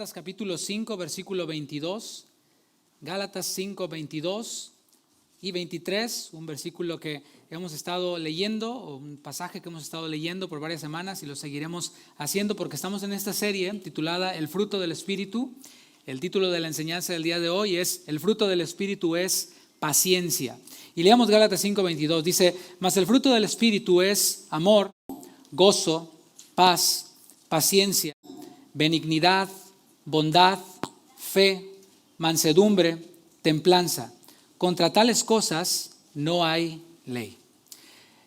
Gálatas capítulo 5, versículo 22. Gálatas 5, 22 y 23, un versículo que hemos estado leyendo, o un pasaje que hemos estado leyendo por varias semanas y lo seguiremos haciendo porque estamos en esta serie titulada El fruto del Espíritu. El título de la enseñanza del día de hoy es El fruto del Espíritu es paciencia. Y leamos Gálatas 5, 22, dice: mas el fruto del Espíritu es amor, gozo, paz, paciencia, benignidad, bondad, fe, mansedumbre, templanza. Contra tales cosas no hay ley.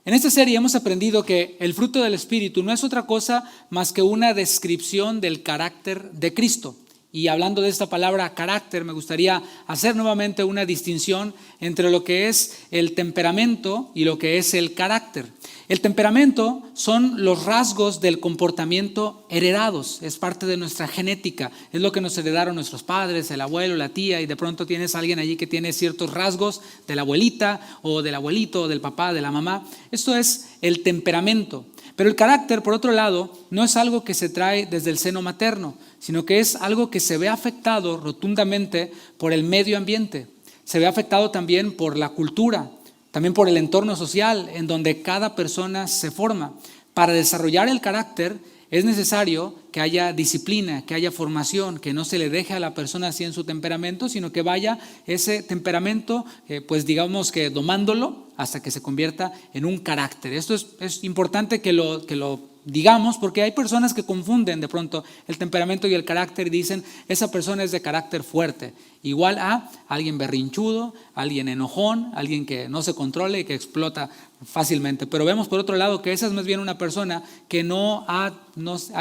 En esta serie hemos aprendido que el fruto del Espíritu no es otra cosa más que una descripción del carácter de Cristo. Y hablando de esta palabra carácter, me gustaría hacer nuevamente una distinción entre lo que es el temperamento y lo que es el carácter. El temperamento son los rasgos del comportamiento heredados, es parte de nuestra genética, es lo que nos heredaron nuestros padres, el abuelo, la tía, y de pronto tienes a alguien allí que tiene ciertos rasgos de la abuelita o del abuelito o del papá, de la mamá. Esto es el temperamento. Pero el carácter, por otro lado, no es algo que se trae desde el seno materno, sino que es algo que se ve afectado rotundamente por el medio ambiente. Se ve afectado también por la cultura, también por el entorno social en donde cada persona se forma. Para desarrollar el carácter es necesario que haya disciplina, que haya formación, que no se le deje a la persona así en su temperamento, sino que vaya ese temperamento, pues digamos que domándolo hasta que se convierta en un carácter. Esto es importante que lo digamos, porque hay personas que confunden de pronto el temperamento y el carácter y dicen, esa persona es de carácter fuerte, igual a alguien berrinchudo, alguien enojón, alguien que no se controla y que explota fácilmente. Pero vemos por otro lado que esa es más bien una persona que no ha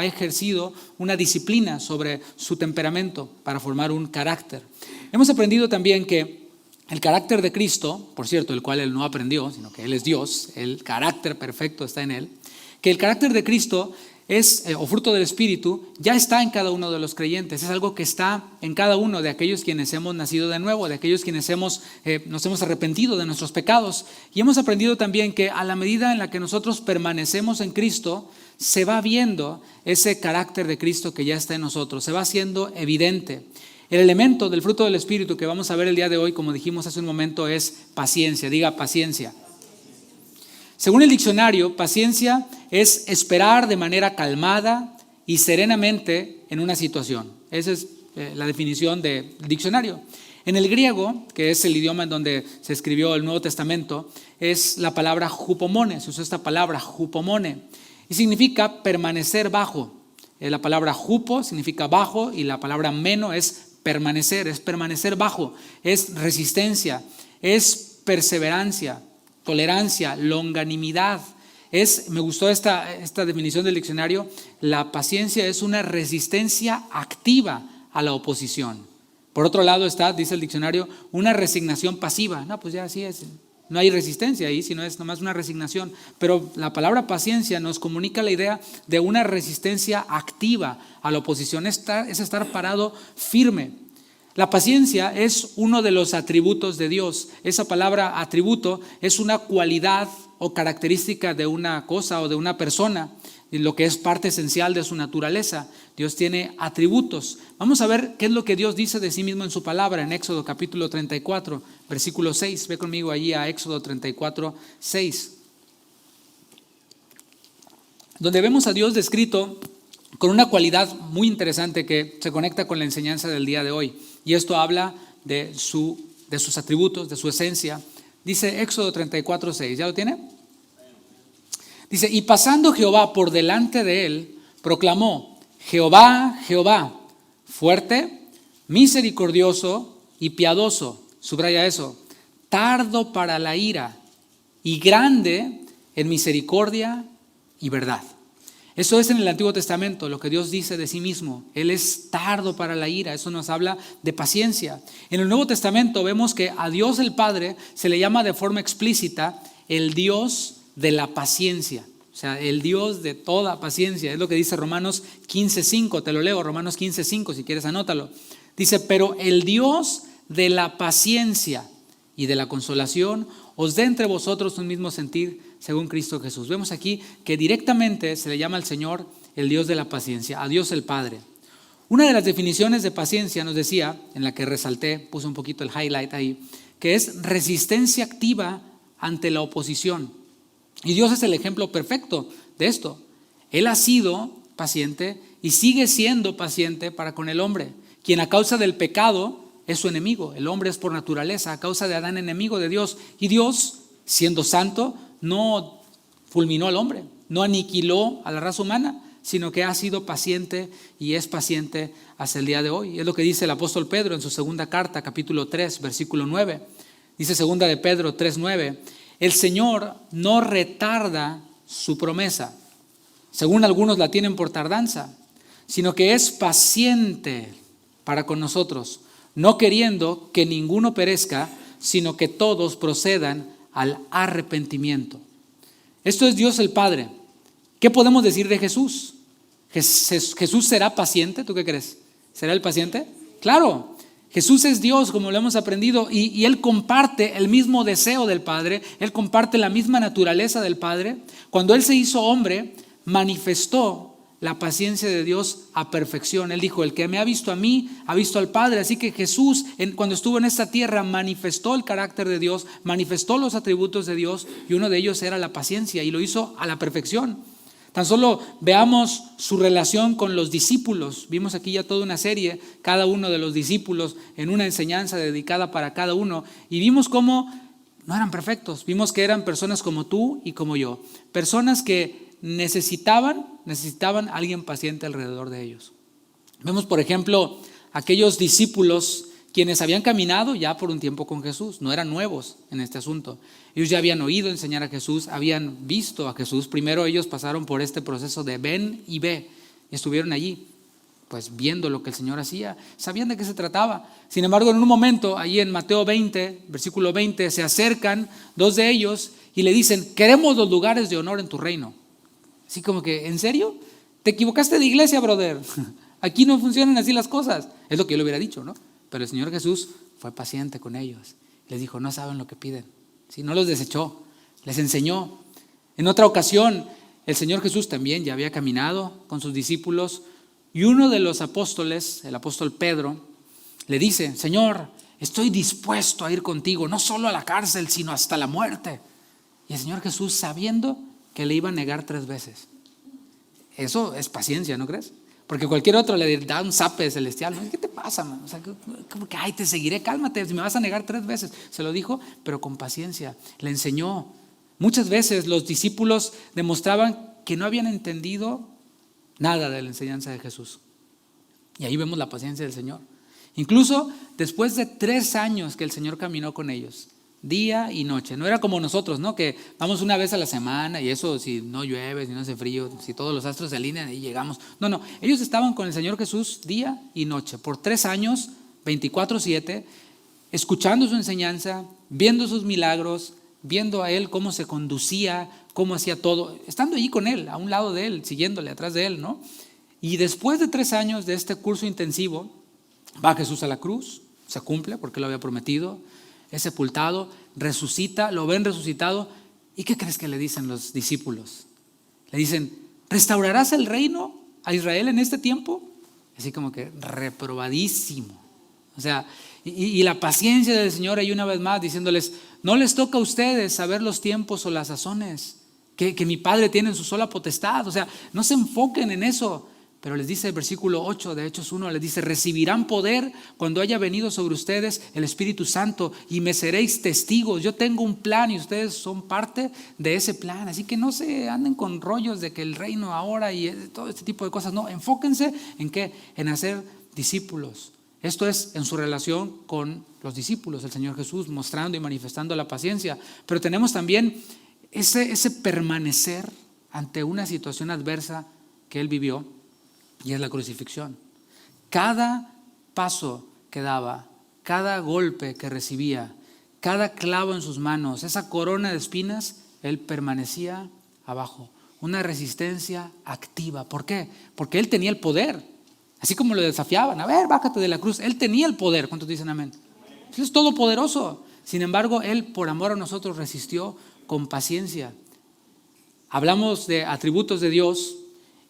ejercido una disciplina sobre su temperamento para formar un carácter. Hemos aprendido también que el carácter de Cristo, por cierto, el cual Él no aprendió, sino que Él es Dios, el carácter perfecto está en Él, que el carácter de Cristo es, o fruto del Espíritu, ya está en cada uno de los creyentes. Es algo que está en cada uno de aquellos quienes hemos nacido de nuevo, de aquellos quienes nos hemos arrepentido de nuestros pecados. Y hemos aprendido también que a la medida en la que nosotros permanecemos en Cristo, se va viendo ese carácter de Cristo que ya está en nosotros, se va haciendo evidente. El elemento del fruto del Espíritu que vamos a ver el día de hoy, como dijimos hace un momento, es paciencia. Diga paciencia. Según el diccionario, paciencia es esperar de manera calmada y serenamente en una situación. Esa es la definición del diccionario. En el griego, que es el idioma en donde se escribió el Nuevo Testamento, es la palabra hupomone. Se usa esta palabra hupomone y significa permanecer bajo. La palabra hupo significa bajo y la palabra meno es permanecer bajo, es resistencia, es perseverancia, tolerancia, longanimidad. Me gustó esta definición del diccionario. La paciencia es una resistencia activa a la oposición. Por otro lado está, dice el diccionario, una resignación pasiva. No, pues ya así es. No hay resistencia ahí, sino es nomás una resignación. Pero la palabra paciencia nos comunica la idea de una resistencia activa a la oposición. Es estar parado firme. La paciencia es uno de los atributos de Dios. Esa palabra atributo es una cualidad o característica de una cosa o de una persona, lo que es parte esencial de su naturaleza. Dios tiene atributos. Vamos a ver qué es lo que Dios dice de sí mismo en su palabra en Éxodo capítulo 34, versículo 6. Ve conmigo allí a Éxodo 34, 6. Donde vemos a Dios descrito con una cualidad muy interesante que se conecta con la enseñanza del día de hoy. Y esto habla de sus atributos, de su esencia. Dice Éxodo 34, 6. ¿Ya lo tiene? Dice, y pasando Jehová por delante de él, proclamó, Jehová, Jehová, fuerte, misericordioso y piadoso. Subraya eso. Tardo para la ira y grande en misericordia y verdad. Eso es en el Antiguo Testamento, lo que Dios dice de sí mismo. Él es tardo para la ira, eso nos habla de paciencia. En el Nuevo Testamento vemos que a Dios el Padre se le llama de forma explícita el Dios de la paciencia. O sea, el Dios de toda paciencia. Es lo que dice Romanos 15:5. Te lo leo, Romanos 15:5, si quieres anótalo. Dice, pero el Dios de la paciencia y de la consolación os dé entre vosotros un mismo sentir según Cristo Jesús. Vemos aquí que directamente se le llama al Señor el Dios de la paciencia, a Dios el Padre. Una de las definiciones de paciencia nos decía, en la que resalté, puse un poquito el highlight ahí, que es resistencia activa ante la oposición. Y Dios es el ejemplo perfecto de esto. Él ha sido paciente y sigue siendo paciente para con el hombre, quien a causa del pecado es su enemigo. El hombre es por naturaleza, a causa de Adán, enemigo de Dios. Y Dios, siendo santo, no fulminó al hombre, no aniquiló a la raza humana, sino que ha sido paciente y es paciente hasta el día de hoy. Es lo que dice el apóstol Pedro en su segunda carta, capítulo 3, versículo 9. Dice segunda de Pedro 3:9, el Señor no retarda su promesa, según algunos la tienen por tardanza, sino que es paciente para con nosotros, no queriendo que ninguno perezca, sino que todos procedan al arrepentimiento. Esto es Dios el Padre. ¿Qué podemos decir de Jesús? ¿Jesús será paciente? ¿Tú qué crees? ¿Será el paciente? Claro, Jesús es Dios, como lo hemos aprendido, y Él comparte el mismo deseo del Padre, Él comparte la misma naturaleza del Padre. Cuando Él se hizo hombre, manifestó la paciencia de Dios a perfección. Él dijo, el que me ha visto a mí, ha visto al Padre. Así que Jesús, cuando estuvo en esta tierra, manifestó el carácter de Dios, manifestó los atributos de Dios, y uno de ellos era la paciencia, y lo hizo a la perfección. Tan solo veamos su relación con los discípulos. Vimos aquí ya toda una serie, cada uno de los discípulos en una enseñanza dedicada para cada uno, y vimos cómo no eran perfectos. Vimos que eran personas como tú y como yo, personas que necesitaban a alguien paciente alrededor de ellos. Vemos, por ejemplo, aquellos discípulos quienes habían caminado ya por un tiempo con Jesús, no eran nuevos en este asunto. Ellos ya habían oído enseñar a Jesús, habían visto a Jesús. Primero ellos pasaron por este proceso de ven y ve. Estuvieron allí, pues viendo lo que el Señor hacía, sabían de qué se trataba. Sin embargo, en un momento, allí en Mateo 20, versículo 20, se acercan dos de ellos y le dicen, queremos los lugares de honor en tu reino. Así como que, ¿en serio? Te equivocaste de iglesia, brother. Aquí no funcionan así las cosas. Es lo que yo le hubiera dicho, ¿no? Pero el Señor Jesús fue paciente con ellos. Les dijo, no saben lo que piden. ¿Sí? No los desechó, les enseñó. En otra ocasión, el Señor Jesús también ya había caminado con sus discípulos y uno de los apóstoles, el apóstol Pedro, le dice, Señor, estoy dispuesto a ir contigo, no solo a la cárcel, sino hasta la muerte. Y el Señor Jesús, sabiendo que le iba a negar 3 veces. Eso es paciencia, ¿no crees? Porque cualquier otro le da un zape celestial. ¿Qué te pasa, man? O sea, como que, ay, te seguiré, cálmate, si me vas a negar 3 veces. Se lo dijo, pero con paciencia. Le enseñó. Muchas veces los discípulos demostraban que no habían entendido nada de la enseñanza de Jesús. Y ahí vemos la paciencia del Señor. Incluso después de 3 años que el Señor caminó con ellos, día y noche. No era como nosotros, ¿no? Que vamos una vez a la semana y eso, si no llueve, si no hace frío, si todos los astros se alinean y llegamos. No, ellos estaban con el Señor Jesús día y noche, por 3 años, 24/7, escuchando su enseñanza, viendo sus milagros, viendo a Él cómo se conducía, cómo hacía todo, estando allí con Él, a un lado de Él, siguiéndole atrás de Él, ¿no? Y después de 3 años de este curso intensivo, va Jesús a la cruz, se cumple porque lo había prometido, es sepultado, resucita, lo ven resucitado. ¿Y qué crees que le dicen los discípulos? Le dicen, ¿restaurarás el reino a Israel en este tiempo? Así como que reprobadísimo. O sea, y la paciencia del Señor ahí una vez más diciéndoles, no les toca a ustedes saber los tiempos o las sazones que mi Padre tiene en su sola potestad. O sea, no se enfoquen en eso. Pero les dice el versículo 8 de Hechos 1, les dice, recibirán poder cuando haya venido sobre ustedes el Espíritu Santo y me seréis testigos. Yo tengo un plan y ustedes son parte de ese plan. Así que no se anden con rollos de que el reino ahora y todo este tipo de cosas. No, enfóquense en qué, en hacer discípulos. Esto es en su relación con los discípulos, el Señor Jesús mostrando y manifestando la paciencia. Pero tenemos también ese permanecer ante una situación adversa que Él vivió. Y es la crucifixión. Cada paso que daba, cada golpe que recibía, cada clavo en sus manos, esa corona de espinas, Él permanecía abajo. Una resistencia activa. ¿Por qué? Porque Él tenía el poder. Así como lo desafiaban, a ver, bájate de la cruz. Él tenía el poder. ¿Cuántos dicen amén? Él es todopoderoso. Sin embargo, Él por amor a nosotros resistió con paciencia. Hablamos de atributos de Dios.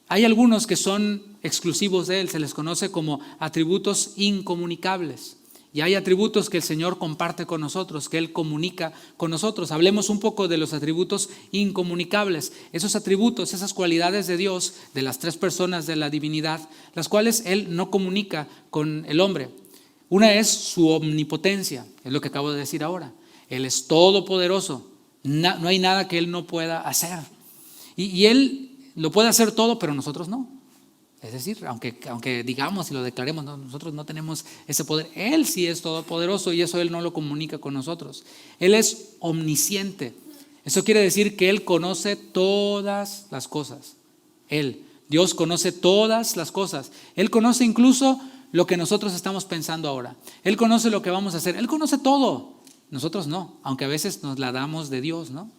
Hay algunos que son exclusivos de Él, se les conoce como atributos incomunicables. Y hay atributos que el Señor comparte con nosotros, que Él comunica con nosotros. Hablemos un poco de los atributos incomunicables. Esos atributos, esas cualidades de Dios, de las tres personas de la divinidad, las cuales Él no comunica con el hombre. Una es su omnipotencia, es lo que acabo de decir ahora. Él es todopoderoso, no hay nada que Él no pueda hacer. Y Él lo puede hacer todo, pero nosotros no. Es decir, aunque digamos y lo declaremos, no, nosotros no tenemos ese poder. Él sí es todopoderoso y eso Él no lo comunica con nosotros. Él es omnisciente. Eso quiere decir que Él conoce todas las cosas. Dios conoce todas las cosas. Él conoce incluso lo que nosotros estamos pensando ahora. Él conoce lo que vamos a hacer. Él conoce todo. Nosotros no, aunque a veces nos la damos de Dios, ¿no?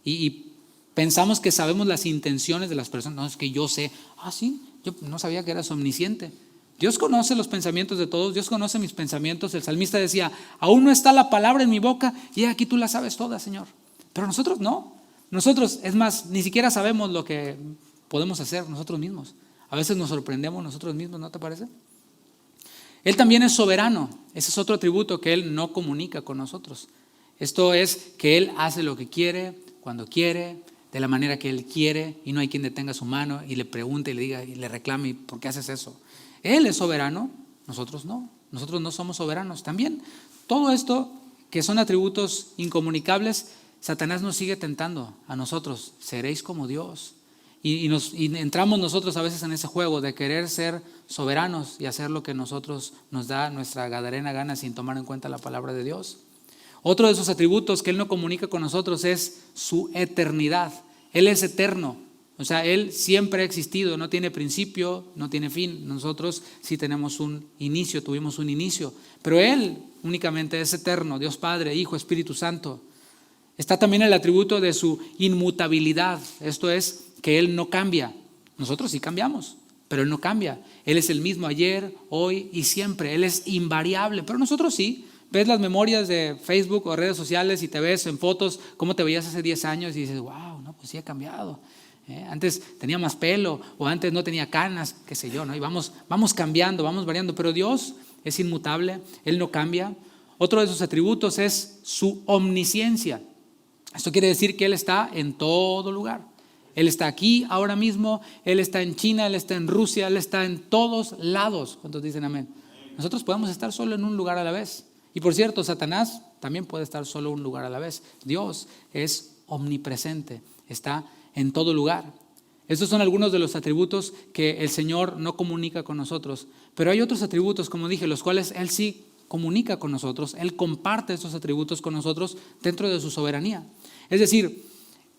Y pensamos que sabemos las intenciones de las personas. No, es que yo sé. Sí, yo no sabía que eras omnisciente. Dios conoce los pensamientos de todos. Dios conoce mis pensamientos. El salmista decía, aún no está la palabra en mi boca y aquí tú la sabes toda, Señor. Pero nosotros no. Nosotros, es más, ni siquiera sabemos lo que podemos hacer nosotros mismos. A veces nos sorprendemos nosotros mismos, ¿no te parece? Él también es soberano. Ese es otro atributo que Él no comunica con nosotros. Esto es que Él hace lo que quiere, cuando quiere, de la manera que Él quiere, y no hay quien detenga su mano y le pregunte y le diga y le reclame, ¿por qué haces eso? Él es soberano, nosotros no. Nosotros no somos soberanos. También todo esto que son atributos incomunicables, Satanás nos sigue tentando a nosotros. Seréis como Dios. Y entramos nosotros a veces en ese juego de querer ser soberanos y hacer lo que nosotros nos da nuestra gadarena gana sin tomar en cuenta la palabra de Dios. Otro de esos atributos que Él no comunica con nosotros es su eternidad. Él es eterno, o sea, Él siempre ha existido, no tiene principio, no tiene fin. Nosotros sí tenemos un inicio, tuvimos un inicio, pero Él únicamente es eterno, Dios Padre, Hijo, Espíritu Santo. Está también el atributo de su inmutabilidad, esto es que Él no cambia. Nosotros sí cambiamos, pero Él no cambia. Él es el mismo ayer, hoy y siempre. Él es invariable, pero nosotros sí. Ves las memorias de Facebook o redes sociales y te ves en fotos cómo te veías hace 10 años y dices, wow, no, pues sí ha cambiado. Antes tenía más pelo o antes no tenía canas, qué sé yo, ¿no? Y vamos cambiando, vamos variando, pero Dios es inmutable, Él no cambia. Otro de sus atributos es su omnisciencia. Esto quiere decir que Él está en todo lugar. Él está aquí ahora mismo, Él está en China, Él está en Rusia, Él está en todos lados. ¿Cuántos dicen amén? Nosotros podemos estar solo en un lugar a la vez. Y por cierto, Satanás también puede estar solo en un lugar a la vez. Dios es omnipresente, está en todo lugar. Estos son algunos de los atributos que el Señor no comunica con nosotros. Pero hay otros atributos, como dije, los cuales Él sí comunica con nosotros. Él comparte estos atributos con nosotros dentro de su soberanía. Es decir,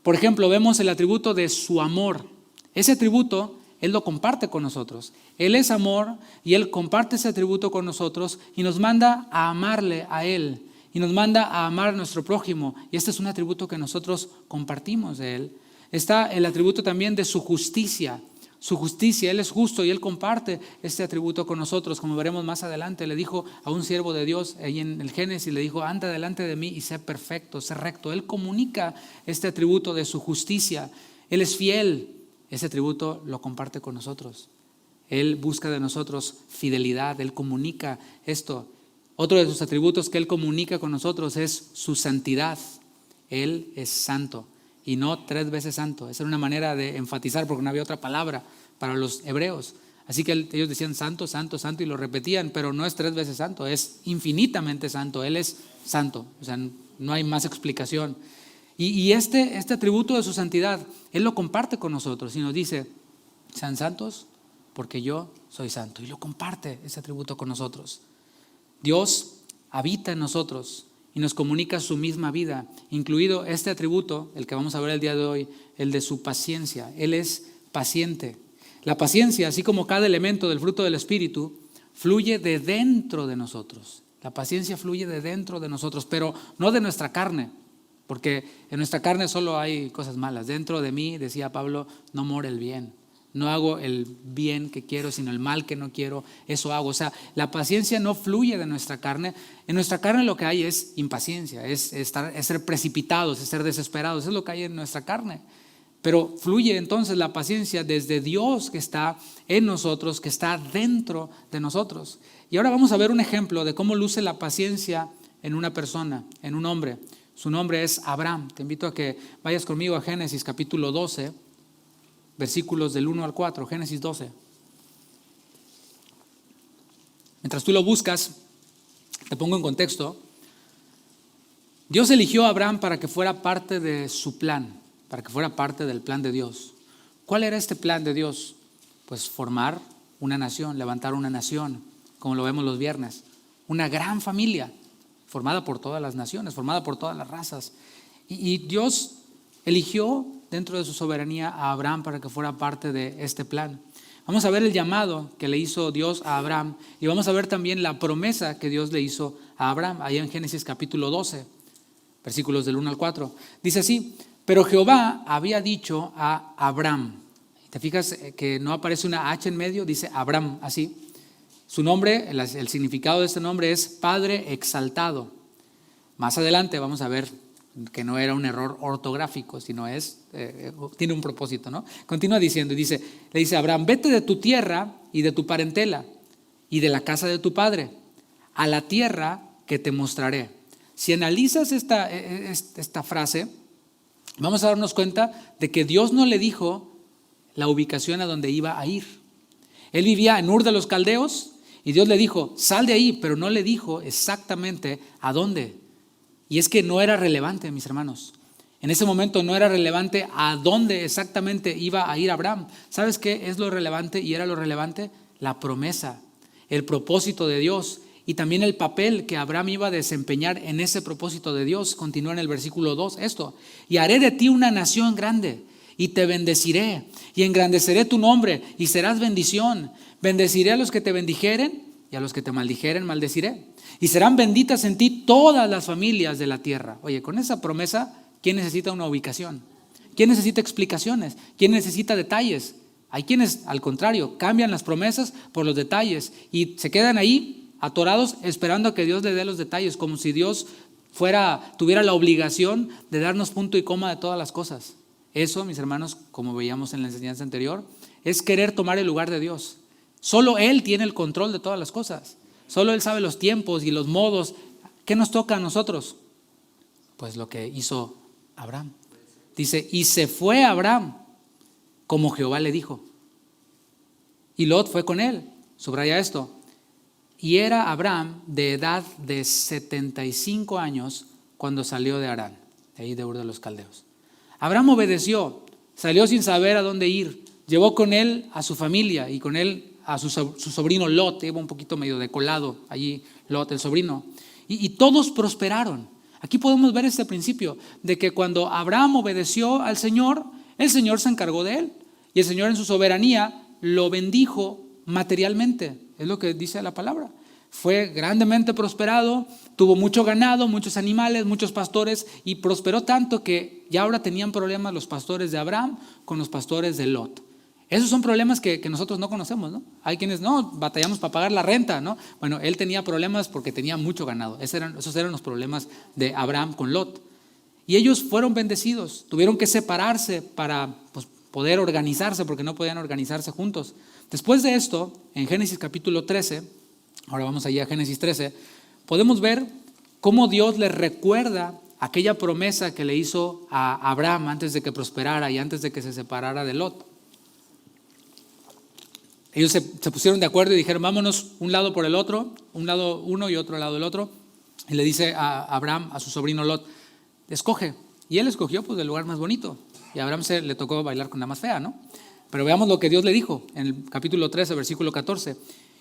por ejemplo, vemos el atributo de su amor. Ese atributo Él lo comparte con nosotros. Él es amor y Él comparte ese atributo con nosotros y nos manda a amarle a Él y nos manda a amar a nuestro prójimo. Y este es un atributo que nosotros compartimos de Él. Está el atributo también de su justicia. Su justicia, Él es justo y Él comparte este atributo con nosotros. Como veremos más adelante, le dijo a un siervo de Dios ahí en el Génesis, le dijo, anda delante de mí y sé perfecto, sé recto. Él comunica este atributo de su justicia. Él es fiel. Ese atributo lo comparte con nosotros. Él busca de nosotros fidelidad, Él comunica esto. Otro de sus atributos que Él comunica con nosotros es su santidad. Él es santo y no 3 veces santo. Esa era una manera de enfatizar porque no había otra palabra para los hebreos. Así que ellos decían santo, santo, santo y lo repetían, pero no es 3 veces santo, es infinitamente santo. Él es santo, o sea, no hay más explicación. Y este atributo de su santidad, Él lo comparte con nosotros y nos dice, sean santos porque yo soy santo. Y lo comparte ese atributo con nosotros. Dios habita en nosotros y nos comunica su misma vida, incluido este atributo, el que vamos a ver el día de hoy, el de su paciencia. Él es paciente. La paciencia, así como cada elemento del fruto del Espíritu, fluye de dentro de nosotros. La paciencia fluye de dentro de nosotros, pero no de nuestra carne. Porque en nuestra carne solo hay cosas malas. Dentro de mí, decía Pablo, no mora el bien. No hago el bien que quiero, sino el mal que no quiero, eso hago. O sea, la paciencia no fluye de nuestra carne. En nuestra carne lo que hay es impaciencia, es ser precipitados, es ser desesperados. Eso es lo que hay en nuestra carne. Pero fluye entonces la paciencia desde Dios que está en nosotros, que está dentro de nosotros. Y ahora vamos a ver un ejemplo de cómo luce la paciencia en una persona, en un hombre. Su nombre es Abraham. Te invito a que vayas conmigo a Génesis capítulo 12, versículos del 1 al 4, Génesis 12. Mientras tú lo buscas, te pongo en contexto. Dios eligió a Abraham para que fuera parte de su plan, para que fuera parte del plan de Dios. ¿Cuál era este plan de Dios? Pues formar una nación, levantar una nación, como lo vemos los viernes. Una gran familia, formada por todas las naciones, formada por todas las razas. Y Dios eligió dentro de su soberanía a Abraham para que fuera parte de este plan. Vamos a ver el llamado que le hizo Dios a Abraham y vamos a ver también la promesa que Dios le hizo a Abraham, allá en Génesis capítulo 12, versículos del 1 al 4. Dice así: pero Jehová había dicho a Abraham. ¿Te fijas que no aparece una H en medio? Dice Abraham, así. Su nombre, el significado de este nombre es Padre Exaltado. Más adelante vamos a ver que no era un error ortográfico, sino tiene un propósito, ¿no? Continúa diciendo, le dice a Abraham: vete de tu tierra y de tu parentela y de la casa de tu padre a la tierra que te mostraré. Si analizas esta frase, vamos a darnos cuenta de que Dios no le dijo la ubicación a donde iba a ir. Él vivía en Ur de los Caldeos y Dios le dijo: sal de ahí, pero no le dijo exactamente a dónde. Y es que no era relevante, mis hermanos. En ese momento no era relevante a dónde exactamente iba a ir Abraham. ¿Sabes qué es lo relevante y era lo relevante? La promesa, el propósito de Dios y también el papel que Abraham iba a desempeñar en ese propósito de Dios. Continúa en el versículo 2 esto: y haré de ti una nación grande y te bendeciré y engrandeceré tu nombre y serás bendición. Bendeciré a los que te bendijeren y a los que te maldijeren maldeciré. Y serán benditas en ti todas las familias de la tierra. Oye, con esa promesa, ¿quién necesita una ubicación? ¿Quién necesita explicaciones? ¿Quién necesita detalles? Hay quienes, al contrario, cambian las promesas por los detalles y se quedan ahí atorados esperando a que Dios le dé los detalles, como si Dios tuviera la obligación de darnos punto y coma de todas las cosas. Eso, mis hermanos, como veíamos en la enseñanza anterior, es querer tomar el lugar de Dios. Solo Él tiene el control de todas las cosas. Solo Él sabe los tiempos y los modos. ¿Qué nos toca a nosotros? Pues lo que hizo Abraham. Dice: y se fue Abraham como Jehová le dijo. Y Lot fue con él. Subraya esto. Y era Abraham de edad de 75 años cuando salió de Harán, de ahí de Ur de los Caldeos. Abraham obedeció, salió sin saber a dónde ir. Llevó con él a su familia y con él a su sobrino Lot. Iba un poquito medio decolado allí Lot, el sobrino. Y todos prosperaron. Aquí podemos ver este principio de que cuando Abraham obedeció al Señor, el Señor se encargó de él. Y el Señor en su soberanía lo bendijo materialmente. Es lo que dice la palabra. Fue grandemente prosperado, tuvo mucho ganado, muchos animales, muchos pastores y prosperó tanto que ya ahora tenían problemas los pastores de Abraham con los pastores de Lot. Esos son problemas que nosotros no conocemos, ¿no? Hay quienes no, batallamos para pagar la renta, ¿no? Bueno, él tenía problemas porque tenía mucho ganado. Esos eran los problemas de Abraham con Lot. Y ellos fueron bendecidos, tuvieron que separarse para poder organizarse porque no podían organizarse juntos. Después de esto, en Génesis capítulo 13, ahora vamos allá a Génesis 13, podemos ver cómo Dios le recuerda aquella promesa que le hizo a Abraham antes de que prosperara y antes de que se separara de Lot. Ellos se pusieron de acuerdo y dijeron: vámonos un lado por el otro, un lado uno y otro lado el otro. Y le dice a Abraham, a su sobrino Lot: escoge. Y él escogió pues el lugar más bonito. Y a Abraham le tocó bailar con la más fea, ¿no? Pero veamos lo que Dios le dijo en el capítulo 13, versículo 14.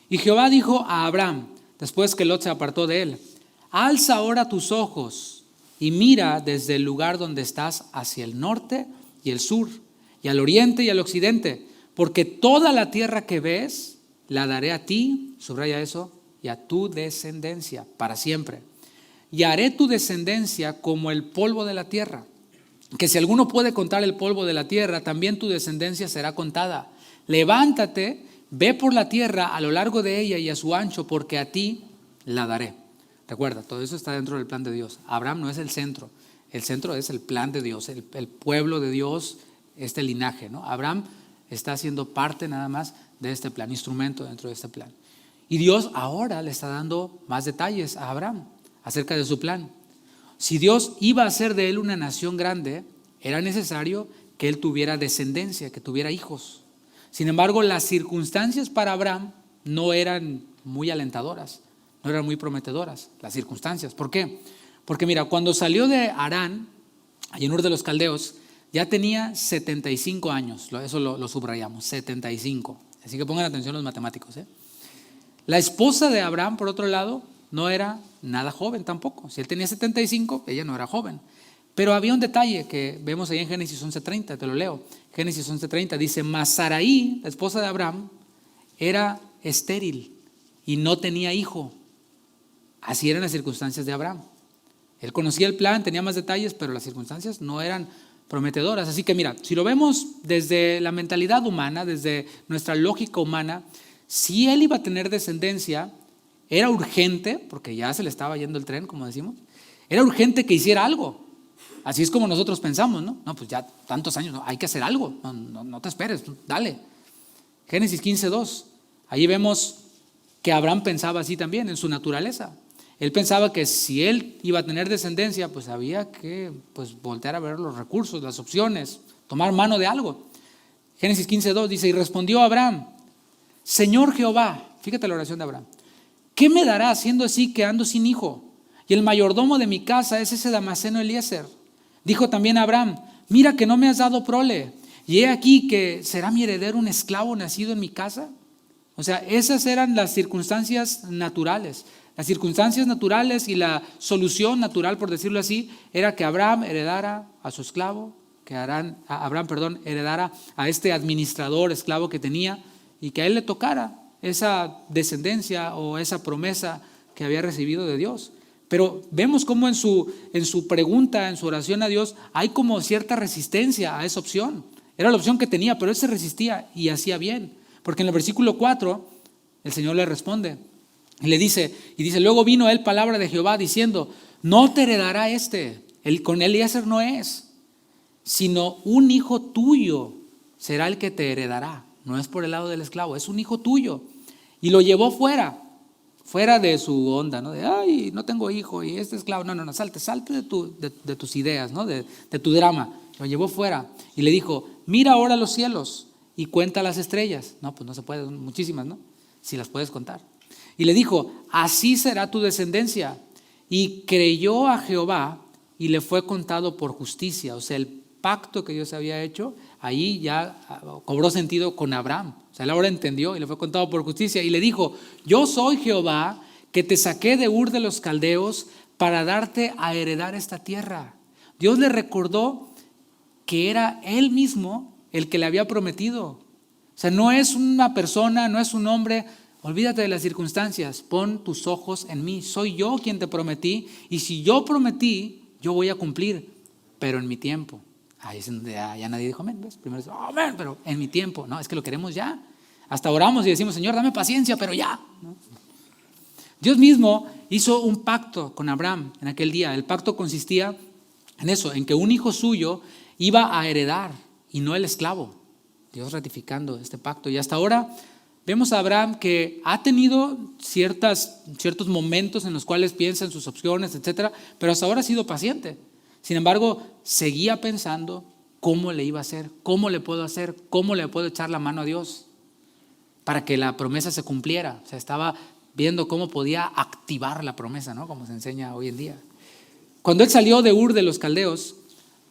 Y Jehová dijo a Abraham, después que Lot se apartó de él: alza ahora tus ojos y mira desde el lugar donde estás hacia el norte y el sur, y al oriente y al occidente, porque toda la tierra que ves la daré a ti, subraya eso, y a tu descendencia para siempre. Y haré tu descendencia como el polvo de la tierra, que si alguno puede contar el polvo de la tierra, también tu descendencia será contada. Levántate, ve por la tierra a lo largo de ella y a su ancho, porque a ti la daré. Recuerda, todo eso está dentro del plan de Dios. Abraham no es el centro es el plan de Dios, el pueblo de Dios este linaje, ¿no? Abraham está siendo parte nada más de este plan, instrumento dentro de este plan. Y Dios ahora le está dando más detalles a Abraham acerca de su plan. Si Dios iba a hacer de él una nación grande, era necesario que él tuviera descendencia, que tuviera hijos. Sin embargo, las circunstancias para Abraham no eran muy alentadoras, no eran muy prometedoras, las circunstancias. ¿Por qué? Porque mira, cuando salió de Harán, allá en Ur de los Caldeos, ya tenía 75 años, eso lo subrayamos, 75. Así que pongan atención los matemáticos. La esposa de Abraham, por otro lado, no era nada joven tampoco. Si él tenía 75, ella no era joven. Pero había un detalle que vemos ahí en Génesis 11:30, te lo leo. Génesis 11:30 dice, mas Sarai, la esposa de Abraham, era estéril y no tenía hijo. Así eran las circunstancias de Abraham. Él conocía el plan, tenía más detalles, pero las circunstancias no eran prometedoras. Así que mira, si lo vemos desde la mentalidad humana, desde nuestra lógica humana, si él iba a tener descendencia, era urgente, porque ya se le estaba yendo el tren, como decimos, era urgente que hiciera algo. Así es como nosotros pensamos, ¿no? No, pues ya tantos años, no, hay que hacer algo, no te esperes, dale. Génesis 15:2, ahí vemos que Abraham pensaba así también en su naturaleza. Él pensaba que si él iba a tener descendencia, pues había que voltear a ver los recursos, las opciones, tomar mano de algo. Génesis 15:2 dice, y respondió Abraham, Señor Jehová, fíjate la oración de Abraham, ¿qué me dará siendo así que ando sin hijo? Y el mayordomo de mi casa es ese Damaseno Eliezer. Dijo también Abraham, mira que no me has dado prole, y he aquí que será mi heredero un esclavo nacido en mi casa. O sea, esas eran las circunstancias naturales. Las circunstancias naturales y la solución natural, por decirlo así, era que Abraham heredara a su esclavo, Abraham heredara a este administrador esclavo que tenía y que a él le tocara esa descendencia o esa promesa que había recibido de Dios. Pero vemos cómo en su pregunta, en su oración a Dios, hay como cierta resistencia a esa opción. Era la opción que tenía, pero él se resistía y hacía bien. Porque en el versículo 4, el Señor le responde y le dice, luego vino él palabra de Jehová diciendo, no te heredará con Eliezer no es, sino un hijo tuyo será el que te heredará. No es por el lado del esclavo, es un hijo tuyo. Y lo llevó fuera de su onda, ¿no? De, ay, no tengo hijo y este esclavo. No, salte de tus ideas, ¿no? De tu drama. Lo llevó fuera y le dijo, mira ahora los cielos y cuenta las estrellas. No, pues no se puede, muchísimas, ¿no? Si las puedes contar. Y le dijo, así será tu descendencia. Y creyó a Jehová y le fue contado por justicia. O sea, el pacto que Dios había hecho, ahí ya cobró sentido con Abraham. O sea, él ahora entendió y le fue contado por justicia. Y le dijo, yo soy Jehová que te saqué de Ur de los Caldeos para darte a heredar esta tierra. Dios le recordó que era él mismo el que le había prometido. O sea, no es una persona, no es un hombre. Olvídate de las circunstancias, pon tus ojos en mí. Soy yo quien te prometí y si yo prometí, yo voy a cumplir, pero en mi tiempo. Ahí es donde ya nadie dijo amén, ¿ves? Primero dice, amén, pero en mi tiempo. No, es que lo queremos ya. Hasta oramos y decimos, Señor, dame paciencia, pero ya. ¿No? Dios mismo hizo un pacto con Abraham en aquel día. El pacto consistía en eso, en que un hijo suyo iba a heredar y no el esclavo. Dios ratificando este pacto. Y hasta ahora vemos a Abraham que ha tenido ciertos momentos en los cuales piensa en sus opciones, etcétera, pero hasta ahora ha sido paciente. Sin embargo, seguía pensando cómo le iba a hacer, cómo le puedo hacer, cómo le puedo echar la mano a Dios para que la promesa se cumpliera. O sea, estaba viendo cómo podía activar la promesa, ¿no? Como se enseña hoy en día. Cuando él salió de Ur de los Caldeos,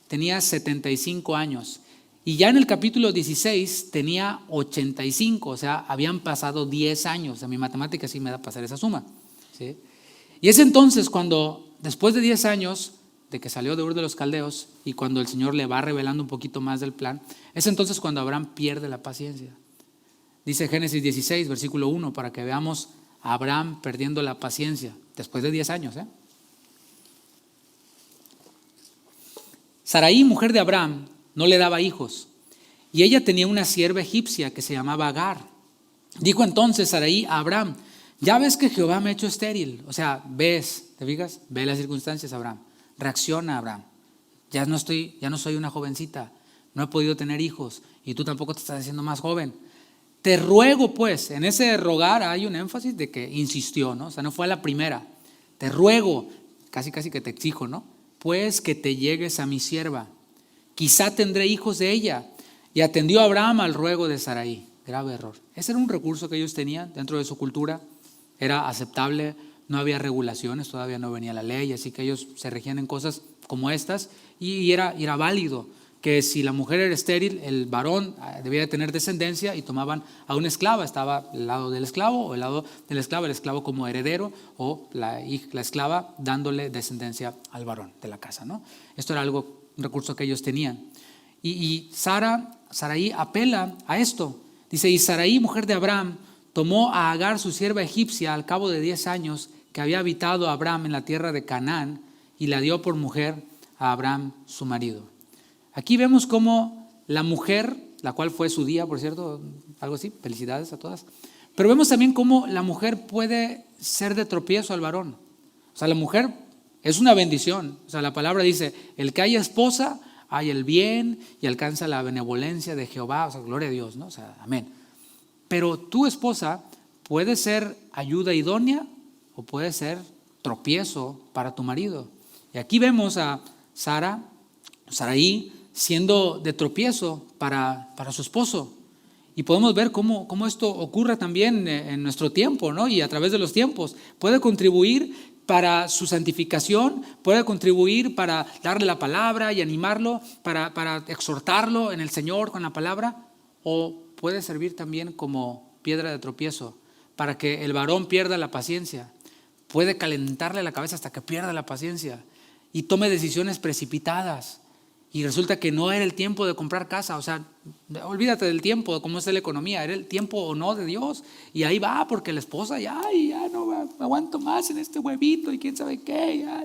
tenía 75 años. Y ya en el capítulo 16 tenía 85, o sea, habían pasado 10 años. A mi matemática sí me da pasar esa suma, ¿sí? Y es entonces cuando, después de 10 años de que salió de Ur de los Caldeos y cuando el Señor le va revelando un poquito más del plan, es entonces cuando Abraham pierde la paciencia. Dice Génesis 16, versículo 1, para que veamos a Abraham perdiendo la paciencia después de 10 años. Sarai, mujer de Abraham, no le daba hijos, y ella tenía una sierva egipcia que se llamaba Agar. Dijo entonces Sarai a Abraham, ya ves que Jehová me ha hecho estéril. O sea, ves, ¿te fijas? Ve las circunstancias, Abraham. Reacciona, Abraham. Ya no soy una jovencita, no he podido tener hijos y tú tampoco te estás haciendo más joven. Te ruego pues, en ese rogar hay un énfasis de que insistió, ¿no? O sea, no fue a la primera. Te ruego, casi que te exijo, ¿no? Pues que te llegues a mi sierva, quizá tendré hijos de ella. Y atendió Abraham al ruego de Sarai. Grave error. Ese era un recurso que ellos tenían dentro de su cultura, era aceptable, no había regulaciones, todavía no venía la ley, así que ellos se regían en cosas como estas y era válido que si la mujer era estéril, el varón debía de tener descendencia y tomaban a una esclava, estaba el lado del esclavo o el lado del esclavo, el esclavo como heredero o la esclava dándole descendencia al varón de la casa, ¿no? Esto era un recurso que ellos tenían. Y Sarai apela a esto. Dice, y Sarai, mujer de Abraham, tomó a Agar, su sierva egipcia, al cabo de 10 años que había habitado Abraham en la tierra de Canaán, y la dio por mujer a Abraham, su marido. Aquí vemos cómo la mujer, la cual fue su día, por cierto, algo así, felicidades a todas, pero vemos también cómo la mujer puede ser de tropiezo al varón. O sea, la mujer es una bendición. O sea, la palabra dice, el que haya esposa, hay el bien y alcanza la benevolencia de Jehová. O sea, gloria a Dios, ¿no? O sea, amén. Pero tu esposa puede ser ayuda idónea o puede ser tropiezo para tu marido. Y aquí vemos a Sarai siendo de tropiezo para su esposo. Y podemos ver cómo esto ocurre también en nuestro tiempo, ¿no? Y a través de los tiempos. Puede contribuir para su santificación, puede contribuir para darle la palabra y animarlo, para exhortarlo en el Señor con la palabra, o puede servir también como piedra de tropiezo para que el varón pierda la paciencia. Puede calentarle la cabeza hasta que pierda la paciencia y tome decisiones precipitadas. Y resulta que no era el tiempo de comprar casa. O sea, olvídate del tiempo, cómo es la economía. Era el tiempo o no de Dios. Y ahí va, porque la esposa ya no me aguanto más en este huevito y quién sabe qué. Ya.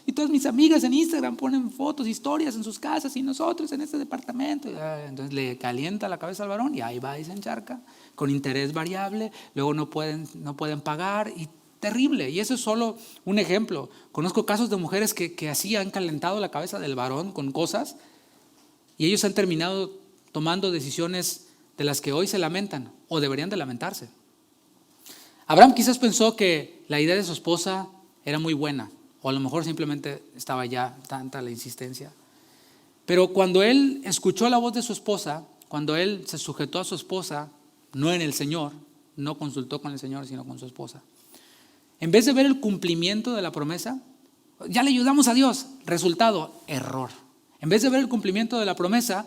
Y todas mis amigas en Instagram ponen fotos, historias en sus casas y nosotros en este departamento. Entonces le calienta la cabeza al varón y ahí va y se encharca con interés variable. Luego no pueden pagar y terrible. Y eso es solo un ejemplo. Conozco casos de mujeres que así han calentado la cabeza del varón con cosas y ellos han terminado tomando decisiones de las que hoy se lamentan o deberían de lamentarse. Abraham quizás pensó que la idea de su esposa era muy buena o a lo mejor simplemente estaba ya tanta la insistencia. Pero cuando él escuchó la voz de su esposa, cuando él se sujetó a su esposa, no en el Señor, no consultó con el Señor sino con su esposa. En vez de ver el cumplimiento de la promesa, ya le ayudamos a Dios. Resultado, error. En vez de ver el cumplimiento de la promesa,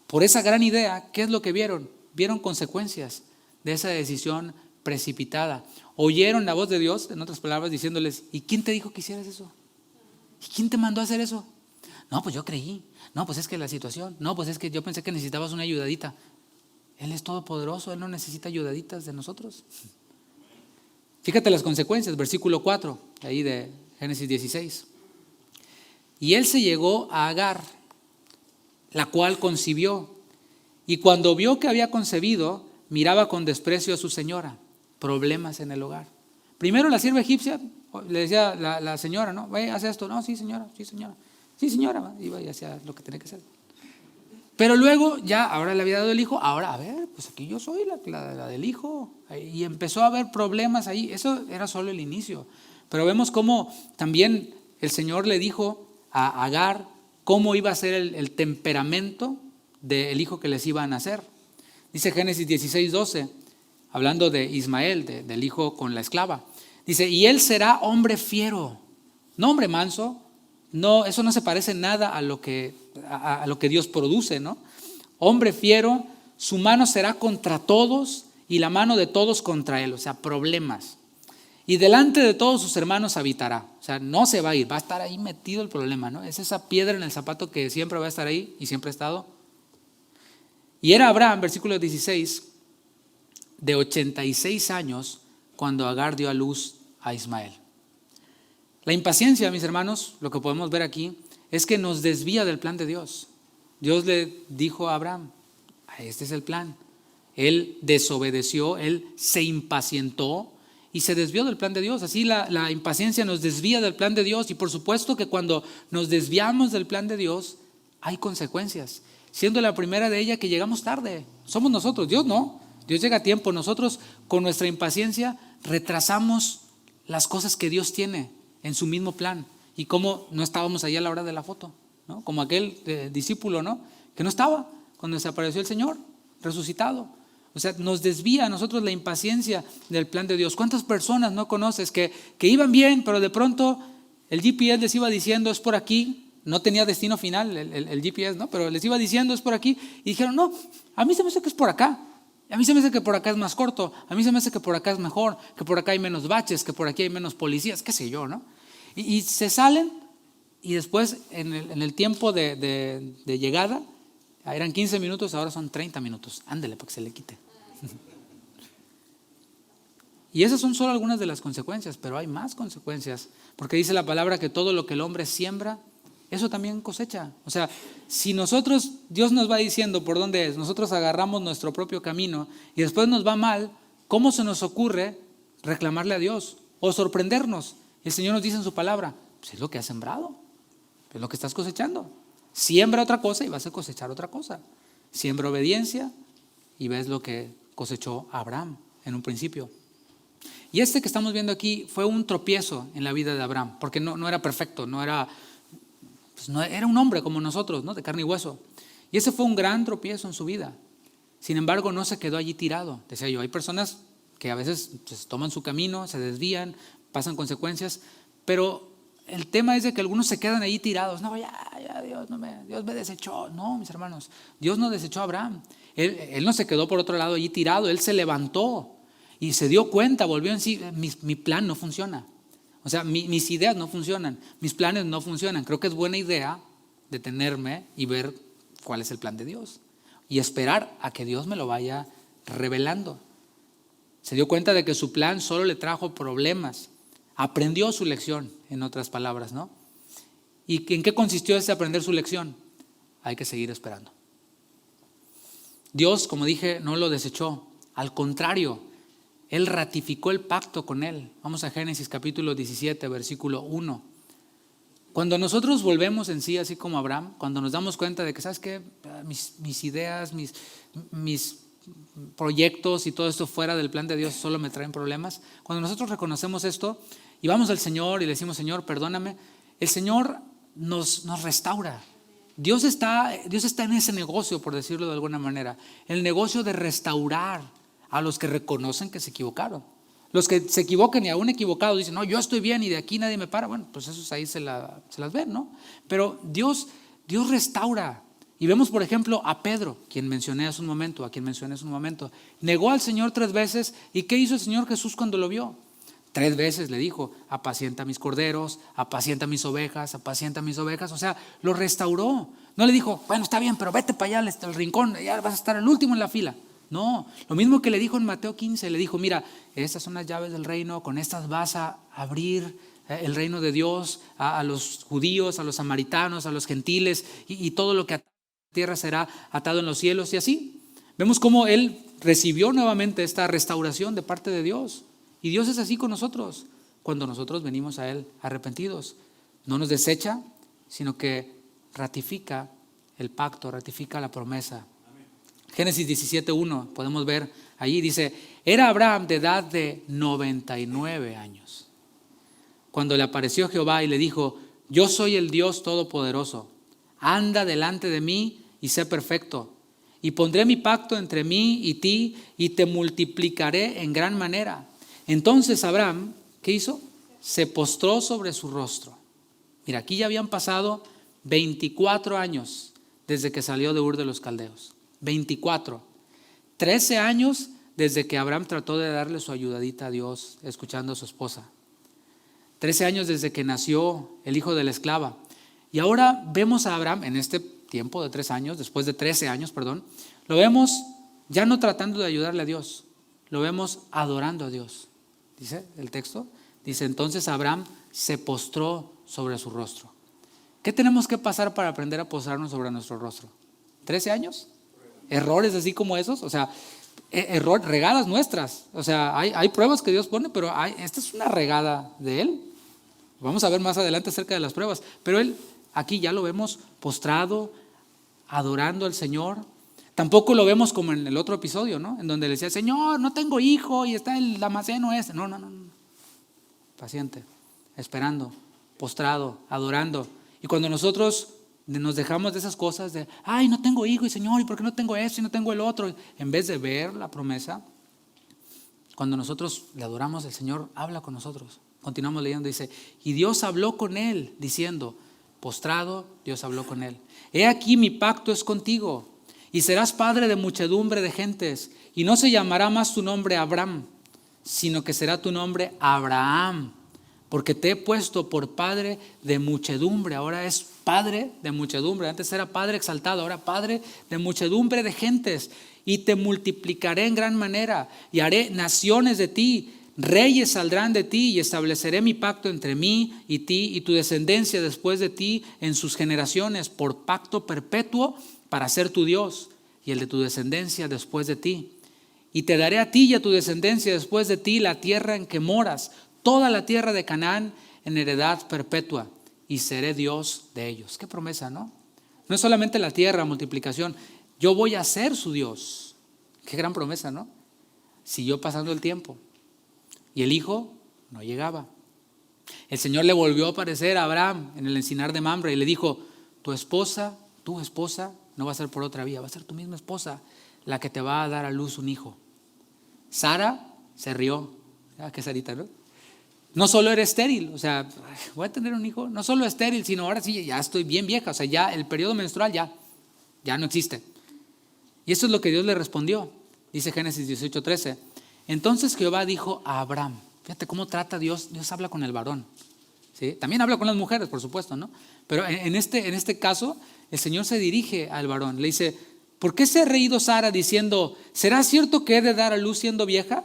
por esa gran idea, ¿qué es lo que vieron? Vieron consecuencias de esa decisión precipitada. Oyeron la voz de Dios, en otras palabras, diciéndoles, ¿y quién te dijo que hicieras eso? ¿Y quién te mandó a hacer eso? No, pues yo creí. No, pues es que la situación. No, pues es que yo pensé que necesitabas una ayudadita. Él es todopoderoso, Él no necesita ayudaditas de nosotros. Fíjate las consecuencias, versículo 4, ahí de Génesis 16. Y él se llegó a Agar, la cual concibió, y cuando vio que había concebido, miraba con desprecio a su señora. Problemas en el hogar. Primero la sierva egipcia le decía la señora, ¿no? Vaya, haz esto. No, sí señora, sí señora. Sí señora, iba y hacía lo que tenía que hacer. Pero luego ya, ahora le había dado el hijo, ahora a ver, pues aquí yo soy la del hijo. Y empezó a haber problemas ahí. Eso era solo el inicio. Pero vemos cómo también el Señor le dijo a Agar cómo iba a ser el temperamento del hijo que les iba a nacer. Dice Génesis 16:12, hablando de Ismael, del hijo con la esclava. Dice, y él será hombre fiero, no hombre manso. No, eso no se parece nada a lo que Dios produce, ¿no? Hombre fiero, su mano será contra todos y la mano de todos contra él, o sea, problemas. Y delante de todos sus hermanos habitará, o sea, no se va a ir, va a estar ahí metido el problema, ¿no? Es esa piedra en el zapato que siempre va a estar ahí y siempre ha estado. Y era Abraham, versículo 16, de 86 años cuando Agar dio a luz a Ismael. La impaciencia, mis hermanos, lo que podemos ver aquí, es que nos desvía del plan de Dios. Dios le dijo a Abraham, este es el plan. Él desobedeció, él se impacientó y se desvió del plan de Dios. Así la impaciencia nos desvía del plan de Dios y por supuesto que cuando nos desviamos del plan de Dios hay consecuencias. siendo la primera de ella que llegamos tarde. Somos nosotros, Dios no. Dios llega a tiempo. Nosotros con nuestra impaciencia retrasamos las cosas que Dios tiene en su mismo plan. Y como no estábamos allá a la hora de la foto, ¿no? Como aquel discípulo, ¿no? Que no estaba cuando se apareció el Señor resucitado. O sea, nos desvía a nosotros la impaciencia del plan de Dios. ¿Cuántas personas no conoces que iban bien, pero de pronto el GPS les iba diciendo es por aquí? No tenía destino final el GPS, ¿no? Pero les iba diciendo es por aquí. Y dijeron, no, a mí se me hace que es por acá. A mí se me hace que por acá es más corto. A mí se me hace que por acá es mejor. Que por acá hay menos baches. Que por aquí hay menos policías. Qué sé yo, ¿no? Y se salen y después en el tiempo de llegada, eran 15 minutos, ahora son 30 minutos. Ándele para que se le quite. Y esas son solo algunas de las consecuencias, pero hay más consecuencias. Porque dice la palabra que todo lo que el hombre siembra, eso también cosecha. O sea, si nosotros, Dios nos va diciendo por dónde es, nosotros agarramos nuestro propio camino y después nos va mal, ¿cómo se nos ocurre reclamarle a Dios o sorprendernos? El Señor nos dice en su palabra, pues es lo que has sembrado, es lo que estás cosechando. Siembra otra cosa y vas a cosechar otra cosa. Siembra obediencia y ves lo que cosechó Abraham en un principio. Y este que estamos viendo aquí fue un tropiezo en la vida de Abraham, porque no era perfecto, era un hombre como nosotros, ¿no? De carne y hueso. Y ese fue un gran tropiezo en su vida. Sin embargo, no se quedó allí tirado. Decía yo, hay personas que a veces pues, toman su camino, se desvían, pasan consecuencias, pero el tema es de que algunos se quedan allí tirados. No, ya Dios me desechó. No, mis hermanos, Dios no desechó a Abraham. Él no se quedó por otro lado allí tirado, él se levantó y se dio cuenta, volvió en sí, mi plan no funciona. O sea, mis ideas no funcionan, mis planes no funcionan. Creo que es buena idea detenerme y ver cuál es el plan de Dios y esperar a que Dios me lo vaya revelando. Se dio cuenta de que su plan solo le trajo problemas. Aprendió su lección, en otras palabras, ¿no? ¿Y en qué consistió ese aprender su lección? Hay que seguir esperando. Dios, como dije, no lo desechó. Al contrario, Él ratificó el pacto con él. Vamos a Génesis capítulo 17, versículo 1. Cuando nosotros volvemos en sí, así como Abraham, cuando nos damos cuenta de que, ¿sabes qué? Mis ideas, mis proyectos y todo esto fuera del plan de Dios solo me traen problemas. Cuando nosotros reconocemos esto y vamos al Señor y le decimos, Señor, perdóname, el Señor nos restaura. Dios está en ese negocio, por decirlo de alguna manera, el negocio de restaurar a los que reconocen que se equivocaron. Los que se equivocan y aún equivocados dicen, no, yo estoy bien y de aquí nadie me para. Bueno, pues esos ahí se las ven, ¿no? Pero Dios restaura. Y vemos, por ejemplo, a Pedro, a quien mencioné hace un momento. Negó al Señor 3 veces. ¿Y qué hizo el Señor Jesús cuando lo vio? 3 veces le dijo, apacienta mis corderos, apacienta mis ovejas. O sea, lo restauró. No le dijo, bueno, está bien, pero vete para allá al rincón, ya vas a estar el último en la fila. No, lo mismo que le dijo en Mateo 15, le dijo, mira, estas son las llaves del reino, con estas vas a abrir el reino de Dios a los judíos, a los samaritanos, a los gentiles, y todo lo que atado en la tierra será atado en los cielos. Y así vemos cómo él recibió nuevamente esta restauración de parte de Dios. Y Dios es así con nosotros, cuando nosotros venimos a Él arrepentidos. No nos desecha, sino que ratifica el pacto, ratifica la promesa. Génesis 17:1, podemos ver allí, dice, era Abraham de edad de 99 años, cuando le apareció Jehová y le dijo, yo soy el Dios Todopoderoso, anda delante de mí y sé perfecto, y pondré mi pacto entre mí y ti, y te multiplicaré en gran manera. Entonces Abraham, ¿qué hizo? Se postró sobre su rostro. Mira, aquí ya habían pasado 24 años desde que salió de Ur de los Caldeos. 24. 13 años desde que Abraham trató de darle su ayudadita a Dios, escuchando a su esposa. 13 años desde que nació el hijo de la esclava. Y ahora vemos a Abraham en este tiempo de 3 años, después de 13 años, lo vemos ya no tratando de ayudarle a Dios, lo vemos adorando a Dios. Dice el texto, dice, entonces Abraham se postró sobre su rostro. ¿Qué tenemos que pasar para aprender a postrarnos sobre nuestro rostro? ¿13 años? Errores así como esos, o sea, regadas nuestras. O sea, hay pruebas que Dios pone, pero esta es una regada de Él. Vamos a ver más adelante acerca de las pruebas. Pero Él, aquí ya lo vemos postrado, adorando al Señor. Tampoco lo vemos como en el otro episodio, ¿no? En donde le decía, Señor, no tengo hijo y está el Damaseno ese. No. Paciente, esperando, postrado, adorando. Y cuando nosotros nos dejamos de esas cosas de, ay, no tengo hijo y Señor, ¿y por qué no tengo esto y no tengo el otro? En vez de ver la promesa, cuando nosotros le adoramos, el Señor habla con nosotros. Continuamos leyendo, dice, y Dios habló con él, diciendo, postrado, Dios habló con él. He aquí mi pacto es contigo, y serás padre de muchedumbre de gentes, y no se llamará más tu nombre Abraham, sino que será tu nombre Abraham, porque te he puesto por padre de muchedumbre. Ahora es padre de muchedumbre. Antes era padre exaltado, ahora padre de muchedumbre de gentes. Y te multiplicaré en gran manera, y haré naciones de ti. Reyes saldrán de ti, y estableceré mi pacto entre mí y ti y tu descendencia después de ti en sus generaciones, por pacto perpetuo para ser tu Dios, y el de tu descendencia después de ti. Y te daré a ti y a tu descendencia después de ti la tierra en que moras, toda la tierra de Canaán en heredad perpetua, y seré Dios de ellos. Qué promesa, ¿no? No es solamente la tierra, multiplicación. Yo voy a ser su Dios. Qué gran promesa, ¿no? Siguió pasando el tiempo y el hijo no llegaba. El Señor le volvió a aparecer a Abraham en el encinar de Mamre y le dijo, tu esposa, no va a ser por otra vía, va a ser tu misma esposa la que te va a dar a luz un hijo. Sara se rió. Qué Sarita, ¿no? No solo era estéril, o sea, voy a tener un hijo, no solo estéril, sino ahora sí, ya estoy bien vieja, o sea, ya el periodo menstrual ya no existe. Y eso es lo que Dios le respondió, dice Génesis 18:13. Entonces Jehová dijo a Abraham, fíjate cómo trata Dios habla con el varón, ¿sí? También habla con las mujeres, por supuesto, ¿no? Pero en este caso, el Señor se dirige al varón, le dice, ¿por qué se ha reído Sara diciendo, ¿será cierto que he de dar a luz siendo vieja?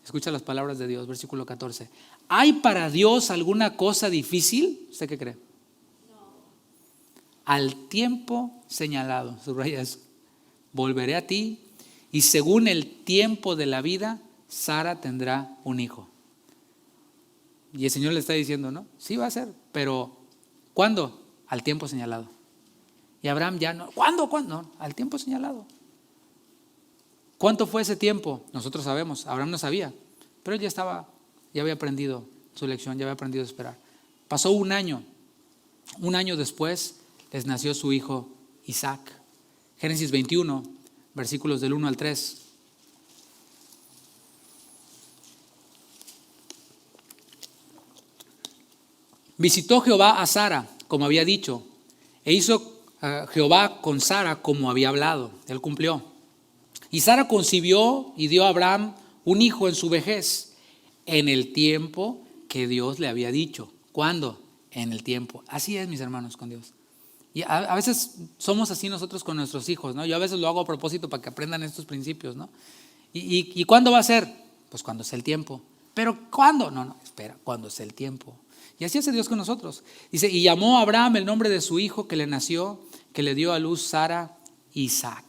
Escucha las palabras de Dios, versículo 14. ¿Hay para Dios alguna cosa difícil? ¿Usted qué cree? No. Al tiempo señalado, subraya eso, volveré a ti y según el tiempo de la vida, Sara tendrá un hijo. Y el Señor le está diciendo, ¿no? Sí va a ser, pero ¿cuándo? Al tiempo señalado. Y Abraham ya no, ¿cuándo? No, al tiempo señalado. ¿Cuánto fue ese tiempo? Nosotros sabemos, Abraham no sabía, pero él ya había aprendido su lección, ya había aprendido a esperar. Pasó un año después les nació su hijo Isaac. Génesis 21, versículos del 1 al 3. Visitó Jehová a Sara, como había dicho, e hizo Jehová con Sara como había hablado. Él cumplió. Y Sara concibió y dio a Abraham un hijo en su vejez, en el tiempo que Dios le había dicho. ¿Cuándo? En el tiempo. Así es, mis hermanos, con Dios. Y a veces somos así nosotros con nuestros hijos, ¿no? Yo a veces lo hago a propósito para que aprendan estos principios, ¿no? ¿Y cuándo va a ser? Pues cuando sea el tiempo. ¿Pero cuándo? No, espera, cuando sea el tiempo. Y así hace Dios con nosotros. Dice, y llamó a Abraham el nombre de su hijo que le nació, que le dio a luz Sara, Isaac.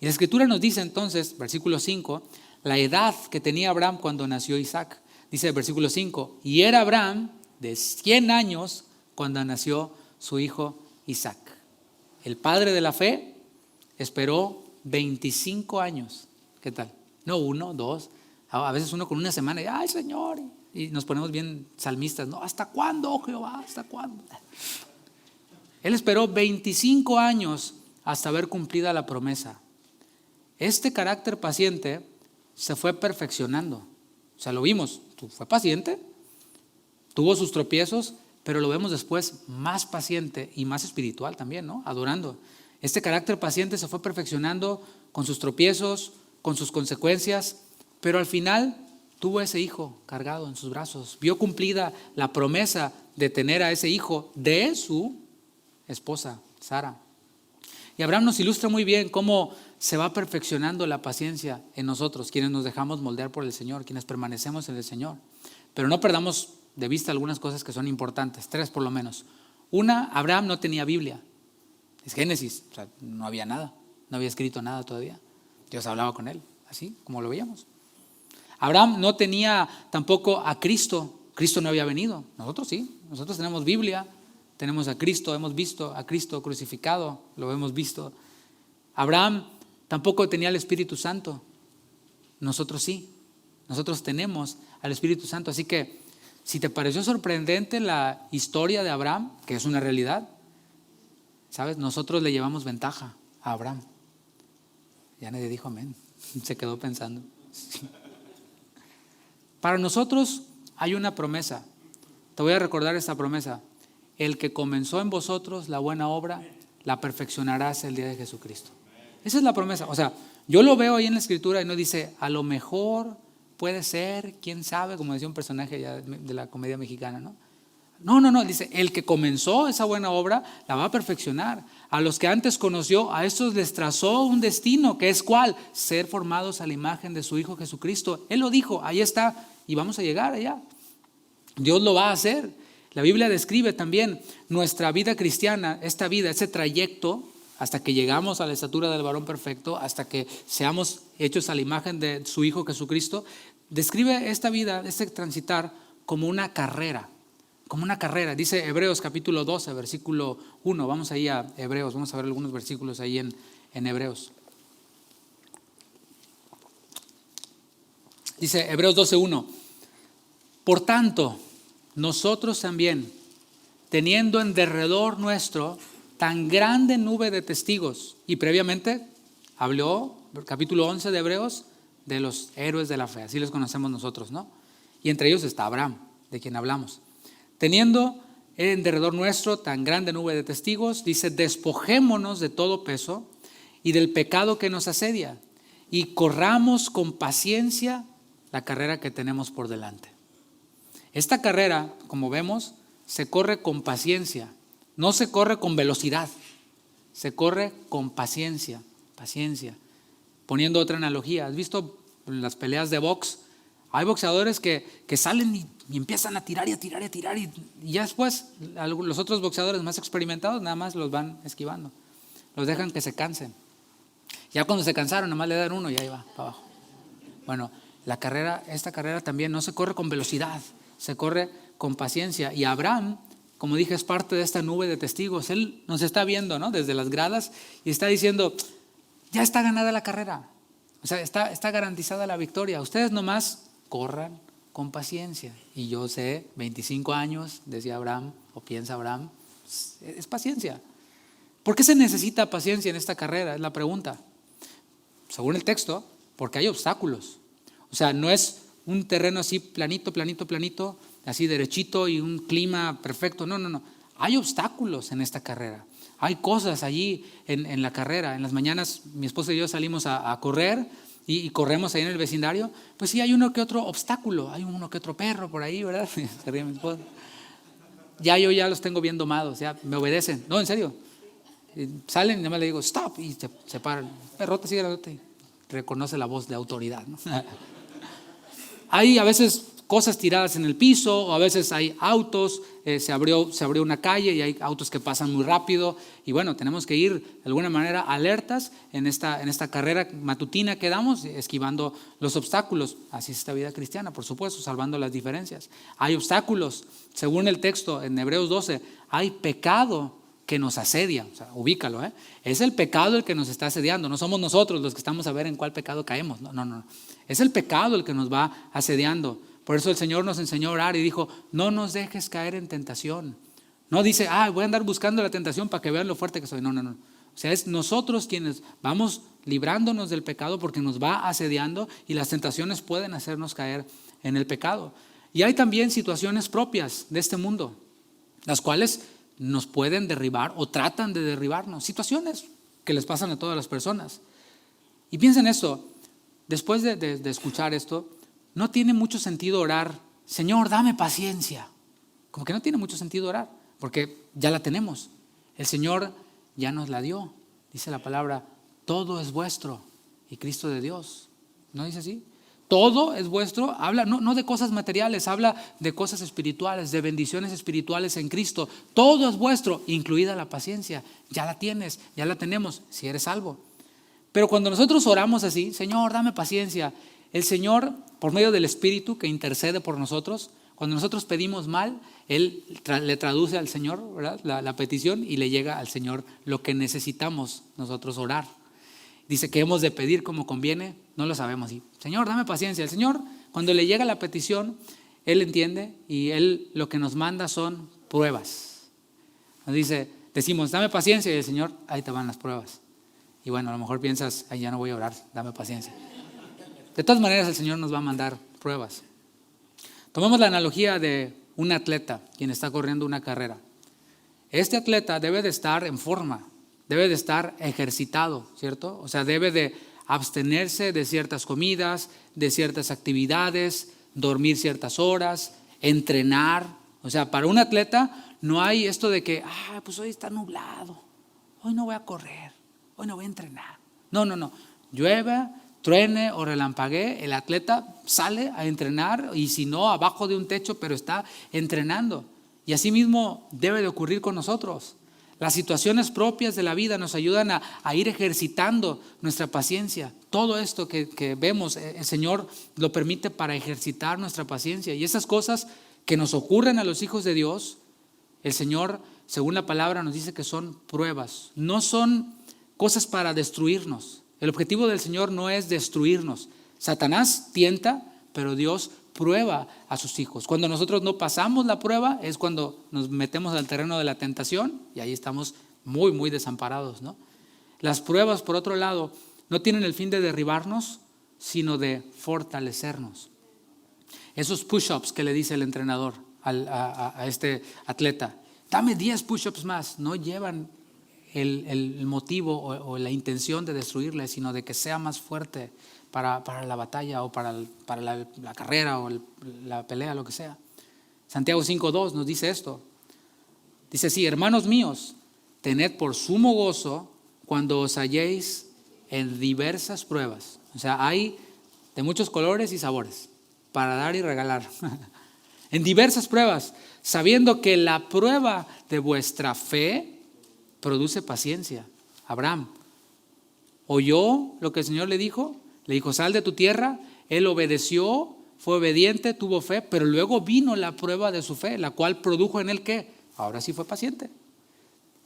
Y la Escritura nos dice entonces, versículo 5, la edad que tenía Abraham cuando nació Isaac. Dice el versículo 5, y era Abraham de 100 años cuando nació su hijo Isaac. El padre de la fe esperó 25 años. ¿Qué tal? No 1, 2, a veces uno con una semana y ay Señor, y nos ponemos bien salmistas, ¿no? ¿Hasta cuándo, oh Jehová? ¿Hasta cuándo? Él esperó 25 años hasta ver cumplida la promesa. Este carácter paciente se fue perfeccionando. O sea, lo vimos, fue paciente, tuvo sus tropiezos, pero lo vemos después más paciente y más espiritual también, ¿no? Adorando. Este carácter paciente se fue perfeccionando con sus tropiezos, con sus consecuencias, pero al final tuvo ese hijo cargado en sus brazos. Vio cumplida la promesa de tener a ese hijo de su esposa, Sara. Y Abraham nos ilustra muy bien cómo se va perfeccionando la paciencia en nosotros, quienes nos dejamos moldear por el Señor, quienes permanecemos en el Señor. Pero no perdamos de vista algunas cosas que son importantes, 3 por lo menos. Una, Abraham no tenía Biblia. Es Génesis, o sea, no había nada, no había escrito nada todavía. Dios hablaba con él, así como lo veíamos. Abraham no tenía tampoco a Cristo. Cristo no había venido. Nosotros sí, nosotros tenemos Biblia, tenemos a Cristo, hemos visto a Cristo crucificado, lo hemos visto. Abraham tampoco tenía el Espíritu Santo, nosotros sí, nosotros tenemos al Espíritu Santo. Así que si te pareció sorprendente la historia de Abraham, que es una realidad, ¿sabes? Nosotros le llevamos ventaja a Abraham. Ya nadie dijo amén, se quedó pensando. Para nosotros hay una promesa, te voy a recordar esta promesa: el que comenzó en vosotros la buena obra, la perfeccionará hasta el día de Jesucristo. Esa es la promesa. O sea, yo lo veo ahí en la Escritura y no dice, a lo mejor puede ser, quién sabe, como decía un personaje ya de la comedia mexicana, ¿no? No, dice, el que comenzó esa buena obra la va a perfeccionar. A los que antes conoció, a estos les trazó un destino, que es ¿cuál? Ser formados a la imagen de su Hijo Jesucristo. Él lo dijo, ahí está, y vamos a llegar allá. Dios lo va a hacer. La Biblia describe también nuestra vida cristiana, esta vida, ese trayecto, hasta que llegamos a la estatura del varón perfecto, hasta que seamos hechos a la imagen de su Hijo Jesucristo. Describe esta vida, este transitar, como una carrera. Como una carrera. Dice Hebreos capítulo 12, versículo 1. Vamos ahí a Hebreos, vamos a ver algunos versículos ahí en Hebreos. Dice Hebreos 12:1. Por tanto, nosotros también, teniendo en derredor nuestro tan grande nube de testigos, y previamente habló, capítulo 11 de Hebreos, de los héroes de la fe, así los conocemos nosotros, ¿no? Y entre ellos está Abraham, de quien hablamos. Teniendo en derredor nuestro tan grande nube de testigos, dice, despojémonos de todo peso y del pecado que nos asedia, y corramos con paciencia la carrera que tenemos por delante. Esta carrera, como vemos, se corre con paciencia, no se corre con velocidad, se corre con paciencia, paciencia. Poniendo otra analogía, ¿has visto las peleas de box? Hay boxeadores que salen y empiezan a tirar y ya después los otros boxeadores más experimentados nada más los van esquivando, los dejan que se cansen. Ya cuando se cansaron, nada más le dan uno y ahí va para abajo. Bueno, esta carrera también no se corre con velocidad, se corre con paciencia. Y Abraham, como dije, es parte de esta nube de testigos. Él nos está viendo, ¿no?, desde las gradas y está diciendo, ya está ganada la carrera. O sea, está garantizada la victoria. Ustedes nomás corran con paciencia. Y yo sé, 25 años, decía Abraham, o piensa Abraham, es paciencia. ¿Por qué se necesita paciencia en esta carrera? Es la pregunta. Según el texto, porque hay obstáculos. O sea, no es un terreno así planito, así derechito y un clima perfecto. No. Hay obstáculos en esta carrera. Hay cosas allí en la carrera. En las mañanas mi esposa y yo salimos a correr y corremos ahí en el vecindario. Pues sí, hay uno que otro obstáculo. Hay uno que otro perro por ahí, ¿verdad? Se ríe mi esposa. Yo ya los tengo bien domados, ya me obedecen. No, en serio. Salen y nada más le digo, stop, y se paran. Perrote, sigue la rota. Reconoce la voz de autoridad, ¿no? Hay a veces cosas tiradas en el piso, o a veces hay autos, se abrió una calle y hay autos que pasan muy rápido, y bueno, tenemos que ir de alguna manera alertas en esta carrera matutina que damos, esquivando los obstáculos. Así es esta vida cristiana, por supuesto, salvando las diferencias. Hay obstáculos, según el texto en Hebreos 12, hay pecado que nos asedia. O sea, ubícalo, es el pecado el que nos está asediando, no somos nosotros los que estamos a ver en cuál pecado caemos, no, es el pecado el que nos va asediando. Por eso el Señor nos enseñó a orar y dijo, no nos dejes caer en tentación. No dice, voy a andar buscando la tentación para que vean lo fuerte que soy. No. O sea, es nosotros quienes vamos librándonos del pecado porque nos va asediando y las tentaciones pueden hacernos caer en el pecado. Y hay también situaciones propias de este mundo, las cuales nos pueden derribar o tratan de derribarnos. Situaciones que les pasan a todas las personas. Y piensen esto, después de escuchar esto, no tiene mucho sentido orar, Señor, dame paciencia. Como que no tiene mucho sentido orar, porque ya la tenemos. El Señor ya nos la dio. Dice la palabra, todo es vuestro y Cristo de Dios. ¿No dice así? Todo es vuestro, habla no de cosas materiales, habla de cosas espirituales, de bendiciones espirituales en Cristo. Todo es vuestro, incluida la paciencia. Ya la tienes, ya la tenemos, si eres salvo. Pero cuando nosotros oramos así, Señor, dame paciencia, el Señor, por medio del Espíritu que intercede por nosotros, Cuando nosotros pedimos mal, Él le traduce al Señor, ¿verdad?, la petición, y le llega al Señor lo que necesitamos nosotros orar. Dice que hemos de pedir como conviene, no lo sabemos. Y Señor, dame paciencia. El Señor, cuando le llega la petición, Él entiende y Él lo que nos manda son pruebas. Nos dice, decimos, dame paciencia, y el Señor, ahí te van las pruebas. Y bueno, a lo mejor piensas, ay, ya no voy a orar, dame paciencia. De todas maneras, el Señor nos va a mandar pruebas. Tomemos la analogía de un atleta, quien está corriendo una carrera. Este atleta debe de estar en forma, debe de estar ejercitado, ¿cierto? O sea, debe de abstenerse de ciertas comidas, de ciertas actividades, dormir ciertas horas, entrenar. O sea, para un atleta no hay esto de que, pues hoy está nublado, hoy no voy a correr, hoy no voy a entrenar. No. Llueve, truene o relampaguee, el atleta sale a entrenar, y si no, abajo de un techo, pero está entrenando. Y así mismo debe de ocurrir con nosotros. Las situaciones propias de la vida nos ayudan a ir ejercitando nuestra paciencia. Todo esto que vemos, el Señor lo permite para ejercitar nuestra paciencia. Y esas cosas que nos ocurren a los hijos de Dios, el Señor, según la palabra, nos dice que son pruebas. No son cosas para destruirnos. El objetivo del Señor no es destruirnos. Satanás tienta, pero Dios prueba a sus hijos. Cuando nosotros no pasamos la prueba es cuando nos metemos al terreno de la tentación, y ahí estamos muy, muy desamparados, ¿no? Las pruebas, por otro lado, no tienen el fin de derribarnos, sino de fortalecernos. Esos push-ups que le dice el entrenador a este atleta, dame 10 push-ups más, no llevan el motivo o la intención de destruirle, sino de que sea más fuerte para la batalla o para la carrera o la pelea, lo que sea. Santiago 5:2 nos dice esto. Dice así: hermanos míos, tened por sumo gozo cuando os halléis en diversas pruebas. O sea, hay de muchos colores y sabores para dar y regalar. En diversas pruebas, sabiendo que la prueba de vuestra fe produce paciencia. Abraham oyó lo que el Señor le dijo, sal de tu tierra, él obedeció, fue obediente, tuvo fe, pero luego vino la prueba de su fe, la cual produjo en él ¿qué? Ahora sí fue paciente.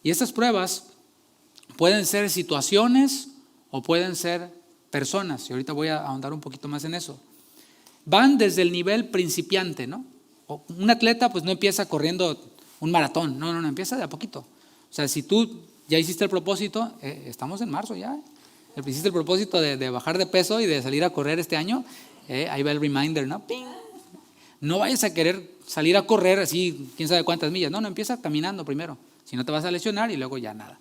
Y estas pruebas pueden ser situaciones o pueden ser personas, y ahorita voy a ahondar un poquito más en eso. Van desde el nivel principiante, ¿no? Un atleta pues no empieza corriendo un maratón, no, empieza de a poquito. O sea, si tú ya hiciste el propósito, estamos en marzo ya, hiciste el propósito de bajar de peso y de salir a correr este año, ahí va el reminder, ¿no? ¡Ping! No vayas a querer salir a correr así, quién sabe cuántas millas, no, empieza caminando primero, si no te vas a lesionar y luego ya nada.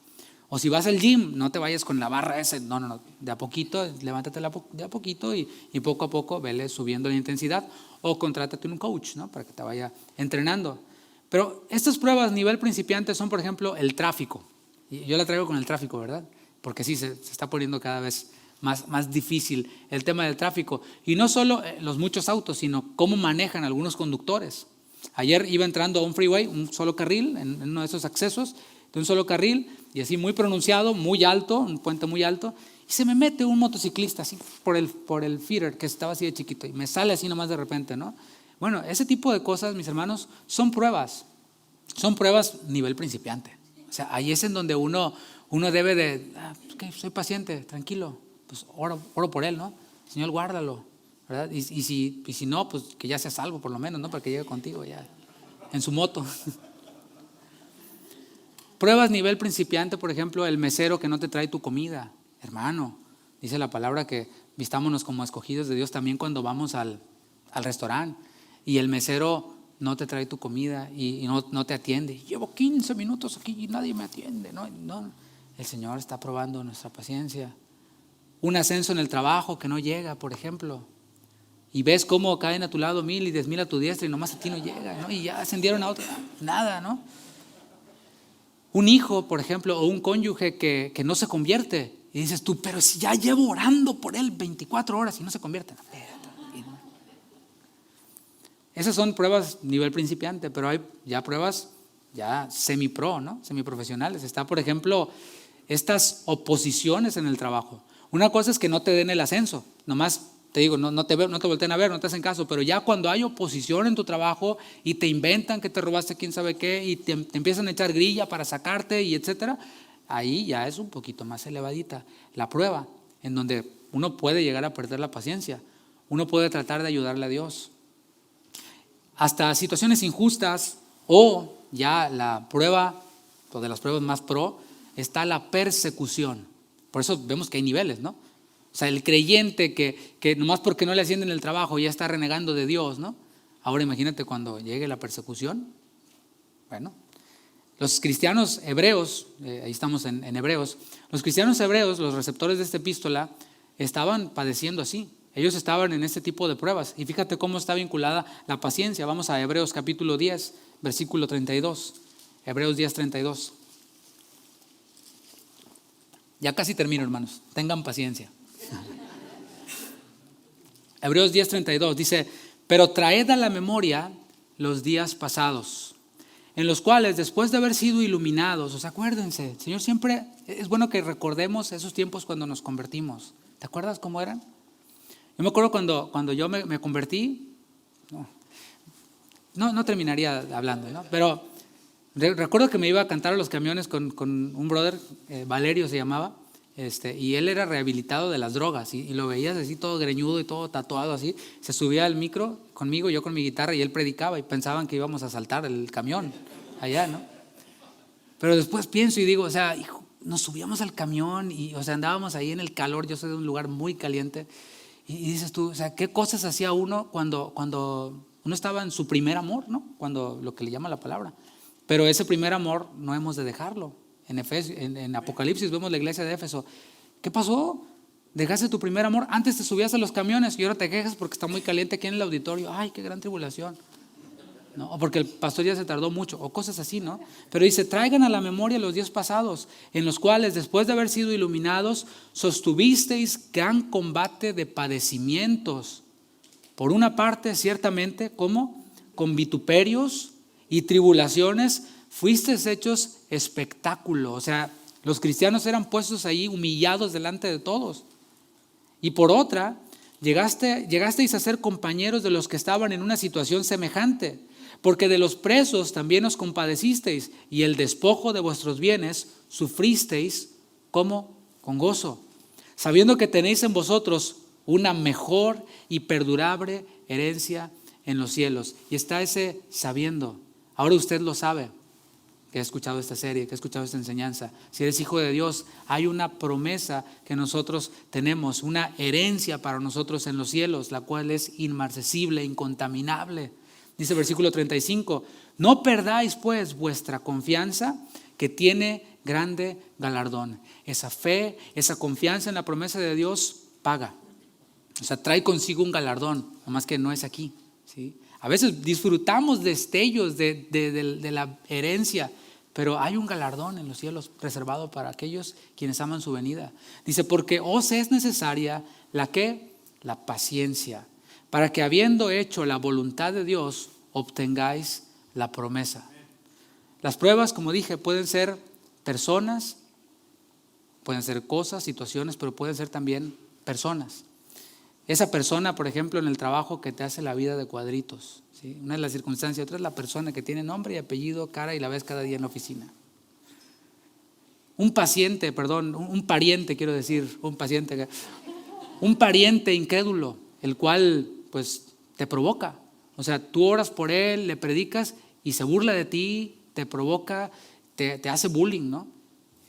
O si vas al gym, no te vayas con la barra ese, no, de a poquito, levántate de a poquito y poco a poco vele subiendo la intensidad, o contrátate un coach, ¿no? Para que te vaya entrenando. Pero estas pruebas a nivel principiante son, por ejemplo, el tráfico. Y yo la traigo con el tráfico, ¿verdad? Porque sí, se está poniendo cada vez más difícil el tema del tráfico. Y no solo los muchos autos, sino cómo manejan algunos conductores. Ayer iba entrando a un freeway, un solo carril, en uno de esos accesos, de un solo carril, y así muy pronunciado, muy alto, un puente muy alto, y se me mete un motociclista así por el feeder, que estaba así de chiquito, y me sale así nomás de repente, ¿no? Bueno, ese tipo de cosas, mis hermanos, son pruebas nivel principiante. O sea, ahí es en donde uno debe de, okay, soy paciente, tranquilo, pues oro por él, ¿no? Señor, guárdalo, ¿verdad? Y si no, pues que ya sea salvo por lo menos, ¿no? Para que llegue contigo ya en su moto. Pruebas nivel principiante, por ejemplo, el mesero que no te trae tu comida. Hermano, dice la palabra que vistámonos como escogidos de Dios también cuando vamos al restaurante y el mesero no te trae tu comida y no te atiende. Llevo 15 minutos aquí y nadie me atiende. No, el Señor está probando nuestra paciencia. Un ascenso en el trabajo que no llega, por ejemplo, y ves cómo caen a tu lado 1000 y 10,000 a tu diestra y nomás a ti no llega, ¿no? Y ya ascendieron a otro, nada, ¿no? Un hijo, por ejemplo, o un cónyuge que no se convierte. Y dices tú, pero si ya llevo orando por él 24 horas y no se convierte. Esas son pruebas nivel principiante, pero hay ya pruebas ya semi-pro, ¿no? Semiprofesionales. Está, por ejemplo, estas oposiciones en el trabajo. Una cosa es que no te den el ascenso, nomás te digo, no te voltean a ver, no te hacen caso, pero ya cuando hay oposición en tu trabajo y te inventan que te robaste quién sabe qué y te empiezan a echar grilla para sacarte y etcétera, ahí ya es un poquito más elevadita la prueba, en donde uno puede llegar a perder la paciencia, uno puede tratar de ayudarle a Dios. Hasta situaciones injustas o ya la prueba, o de las pruebas más pro, está la persecución. Por eso vemos que hay niveles, ¿no? O sea, el creyente que nomás porque no le ascienden el trabajo ya está renegando de Dios, ¿no? Ahora imagínate cuando llegue la persecución. Bueno, los cristianos hebreos, ahí estamos en Hebreos, los cristianos hebreos, los receptores de esta epístola, estaban padeciendo así. Ellos estaban en este tipo de pruebas. Y fíjate cómo está vinculada la paciencia. Vamos a Hebreos capítulo 10, versículo 32. Hebreos 10, 32. Ya casi termino, hermanos. Tengan paciencia. Hebreos 10, 32 dice: pero traed a la memoria los días pasados, en los cuales después de haber sido iluminados, o sea, acuérdense, Señor, siempre es bueno que recordemos esos tiempos cuando nos convertimos. ¿Te acuerdas cómo eran? Yo me acuerdo cuando yo me convertí, no terminaría hablando, ¿no? Pero recuerdo que me iba a cantar a los camiones con un brother, Valerio se llamaba, y él era rehabilitado de las drogas, y lo veías así todo greñudo y todo tatuado así. Se subía al micro conmigo, yo con mi guitarra, y él predicaba, y pensaban que íbamos a saltar el camión allá, ¿no? Pero después pienso y digo, o sea, hijo, nos subíamos al camión y, o sea, andábamos ahí en el calor. Yo soy de un lugar muy caliente, y dices tú, o sea, qué cosas hacía uno cuando uno estaba en su primer amor, ¿no? Cuando lo que le llama la palabra. Pero ese primer amor no hemos de dejarlo. En Apocalipsis vemos la iglesia de Éfeso. ¿Qué pasó? Dejaste tu primer amor. Antes te subías a los camiones y ahora te quejas porque está muy caliente aquí en el auditorio. Ay, qué gran tribulación, ¿no? O porque el pastor ya se tardó mucho, o cosas así, ¿no? Pero dice: traigan a la memoria los días pasados, en los cuales después de haber sido iluminados, sostuvisteis gran combate de padecimientos. Por una parte, ciertamente, ¿cómo? Con vituperios y tribulaciones fuisteis hechos espectáculo. O sea, los cristianos eran puestos ahí humillados delante de todos. Y por otra, llegasteis a ser compañeros de los que estaban en una situación semejante, porque de los presos también os compadecisteis, y el despojo de vuestros bienes sufristeis como con gozo, sabiendo que tenéis en vosotros una mejor y perdurable herencia en los cielos. Y está ese sabiendo. Ahora usted lo sabe, que ha escuchado esta serie, que ha escuchado esta enseñanza. Si eres hijo de Dios, hay una promesa que nosotros tenemos, una herencia para nosotros en los cielos, la cual es inmarcesible, incontaminable. Dice el versículo 35: no perdáis pues vuestra confianza, que tiene grande galardón. Esa fe, esa confianza en la promesa de Dios paga. O sea, trae consigo un galardón, nomás que no es aquí, ¿sí? A veces disfrutamos destellos de la herencia, pero hay un galardón en los cielos reservado para aquellos quienes aman su venida. Dice: porque os es necesaria la paciencia, para que habiendo hecho la voluntad de Dios, obtengáis la promesa. Las pruebas, como dije, pueden ser personas, pueden ser cosas, situaciones, pero pueden ser también personas. Esa persona, por ejemplo, en el trabajo que te hace la vida de cuadritos, ¿sí? Una es la circunstancia, otra es la persona que tiene nombre y apellido, cara, y la ves cada día en la oficina. Un pariente incrédulo, el cual pues te provoca. O sea, tú oras por él, le predicas y se burla de ti, te provoca, te hace bullying, ¿no?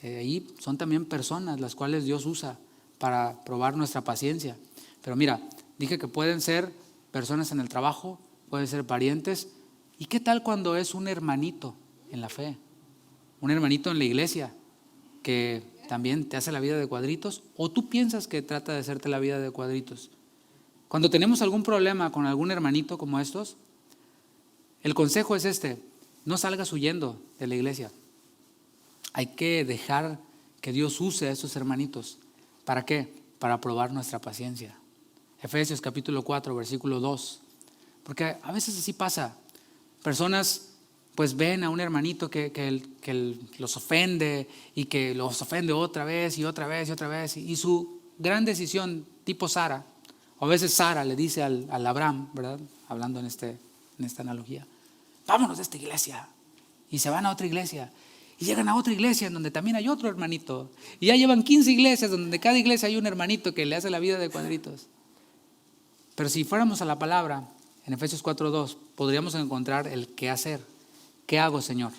Ahí son también personas las cuales Dios usa para probar nuestra paciencia. Pero mira, dije que pueden ser personas en el trabajo, pueden ser parientes. ¿Y qué tal cuando es un hermanito en la fe? Un hermanito en la iglesia que también te hace la vida de cuadritos, o tú piensas que trata de hacerte la vida de cuadritos. Cuando tenemos algún problema con algún hermanito como estos, el consejo es no salgas huyendo de la iglesia. Hay que dejar que Dios use a esos hermanitos. ¿Para qué? Para probar nuestra paciencia. Efesios capítulo 4, versículo 2. Porque a veces así pasa. Personas pues ven a un hermanito que los ofende, y que los ofende otra vez y otra vez y otra vez. Y su gran decisión, tipo Sara, O a veces Sara le dice al Abraham, ¿verdad? Hablando en esta analogía, vámonos de esta iglesia. Y se van a otra iglesia. Y llegan a otra iglesia en donde también hay otro hermanito. Y ya llevan 15 iglesias donde cada iglesia hay un hermanito que le hace la vida de cuadritos. Pero si fuéramos a la palabra, en Efesios 4:2, podríamos encontrar el qué hacer. ¿Qué hago, Señor?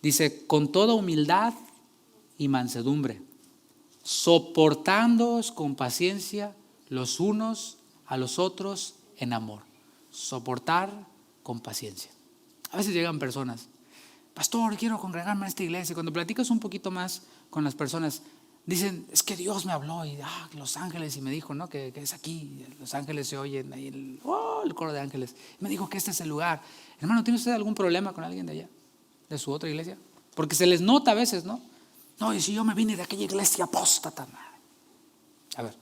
Dice, con toda humildad y mansedumbre, soportándoos con paciencia los unos a los otros en amor. Soportar con paciencia. A veces llegan personas, pastor, quiero congregarme en esta iglesia. Cuando platicas un poquito más con las personas, dicen, es que Dios me habló y Los Ángeles, y me dijo, ¿no? Que es aquí. Los ángeles se oyen ahí, el coro de ángeles. Me dijo que este es el lugar. Hermano, ¿tiene usted algún problema con alguien de allá, de su otra iglesia? Porque se les nota a veces, ¿no? No, y si yo me vine de aquella iglesia apóstata. A ver,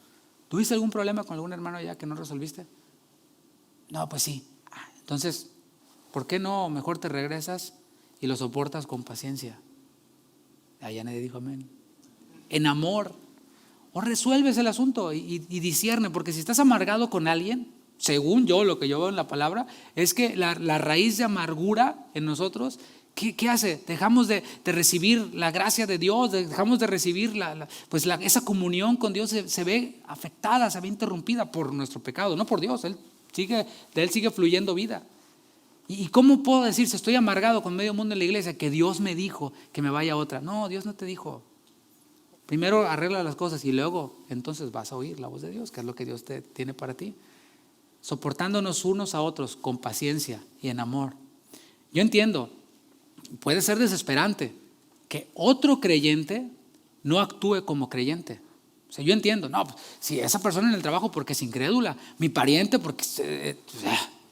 ¿tuviste algún problema con algún hermano allá que no resolviste? No, pues sí. Entonces, ¿por qué no mejor te regresas y lo soportas con paciencia? Allá nadie dijo amén. En amor. O resuelves el asunto y discierne, porque si estás amargado con alguien, según yo, lo que yo veo en la palabra, es que la raíz de amargura en nosotros, ¿qué hace? Dejamos de recibir la gracia de Dios, dejamos de recibir esa comunión con Dios se ve afectada, se ve interrumpida por nuestro pecado, no por Dios. De Él sigue fluyendo vida. ¿Y cómo puedo decir, si estoy amargado con medio mundo en la iglesia, que Dios me dijo que me vaya a otra? No, Dios no te dijo. Primero arregla las cosas y luego entonces vas a oír la voz de Dios, que es lo que Dios te tiene para ti. Soportándonos unos a otros con paciencia y en amor. Yo entiendo, puede ser desesperante que otro creyente no actúe como creyente. O sea, yo entiendo, no, si esa persona en el trabajo porque es incrédula, mi pariente porque,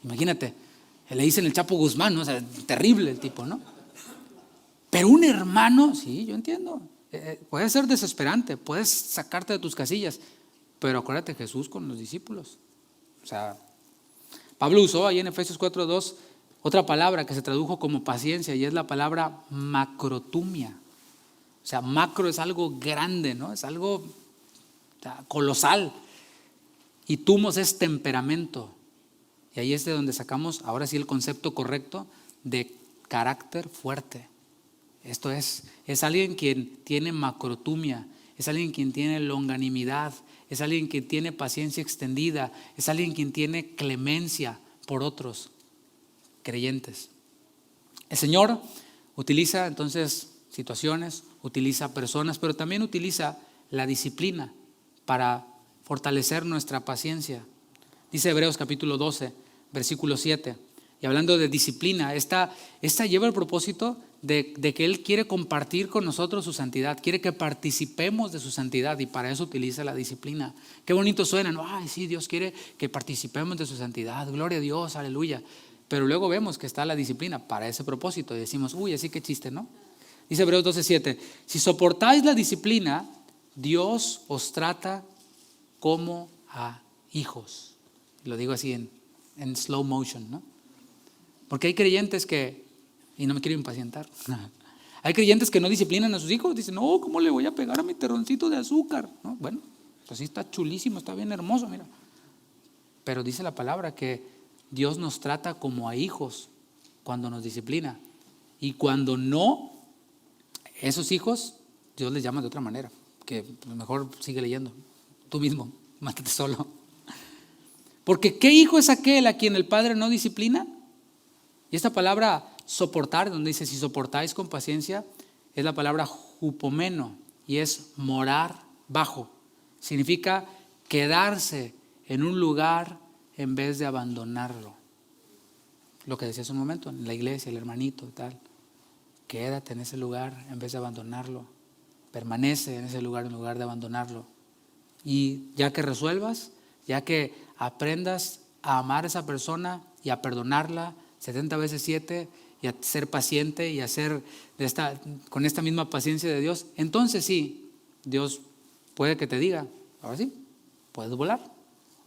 imagínate, le dicen el Chapo Guzmán, ¿no? O sea, terrible el tipo, ¿no? Pero un hermano, sí, yo entiendo. Puede ser desesperante, puedes sacarte de tus casillas, pero acuérdate Jesús con los discípulos. O sea, Pablo usó ahí en Efesios 4:2 otra palabra que se tradujo como paciencia y es la palabra macrotumia. O sea, macro es algo grande, ¿no? Es algo colosal. Y tumos es temperamento. Y ahí es de donde sacamos ahora sí el concepto correcto de carácter fuerte. Esto es alguien quien tiene macrotumia, es alguien quien tiene longanimidad, es alguien quien tiene paciencia extendida, es alguien quien tiene clemencia por otros creyentes. El Señor utiliza entonces situaciones, utiliza personas, pero también utiliza la disciplina para fortalecer nuestra paciencia. Dice Hebreos capítulo 12, versículo 7. Y hablando de disciplina, esta lleva el propósito de que Él quiere compartir con nosotros su santidad, quiere que participemos de su santidad y para eso utiliza la disciplina. Qué bonito suena, ¿no? Ay, sí, Dios quiere que participemos de su santidad, gloria a Dios, aleluya. Pero luego vemos que está la disciplina para ese propósito y decimos, uy, así que chiste, ¿no? Dice Hebreos 12:7, si soportáis la disciplina, Dios os trata como a hijos. Lo digo así en slow motion, ¿no? Porque hay creyentes que, y no me quiero impacientar, hay creyentes que no disciplinan a sus hijos. Dicen, no, ¿cómo le voy a pegar a mi terroncito de azúcar? ¿No? Bueno, pues sí está chulísimo, está bien hermoso, mira. Pero dice la palabra que Dios nos trata como a hijos cuando nos disciplina. Y cuando no, esos hijos, Dios les llama de otra manera. Que mejor sigue leyendo. Tú mismo, mátate solo. Porque ¿qué hijo es aquel a quien el padre no disciplina? Y esta palabra soportar, donde dice si soportáis con paciencia, es la palabra hupomeno y es morar bajo. Significa quedarse en un lugar en vez de abandonarlo. Lo que decía hace un momento, en la iglesia, el hermanito y tal. Quédate en ese lugar en vez de abandonarlo. Permanece en ese lugar en lugar de abandonarlo. Y ya que resuelvas, ya que aprendas a amar a esa persona y a perdonarla 70 veces 7 y a ser paciente y a ser con esta misma paciencia de Dios, entonces sí, Dios puede que te diga, ahora sí, puedes volar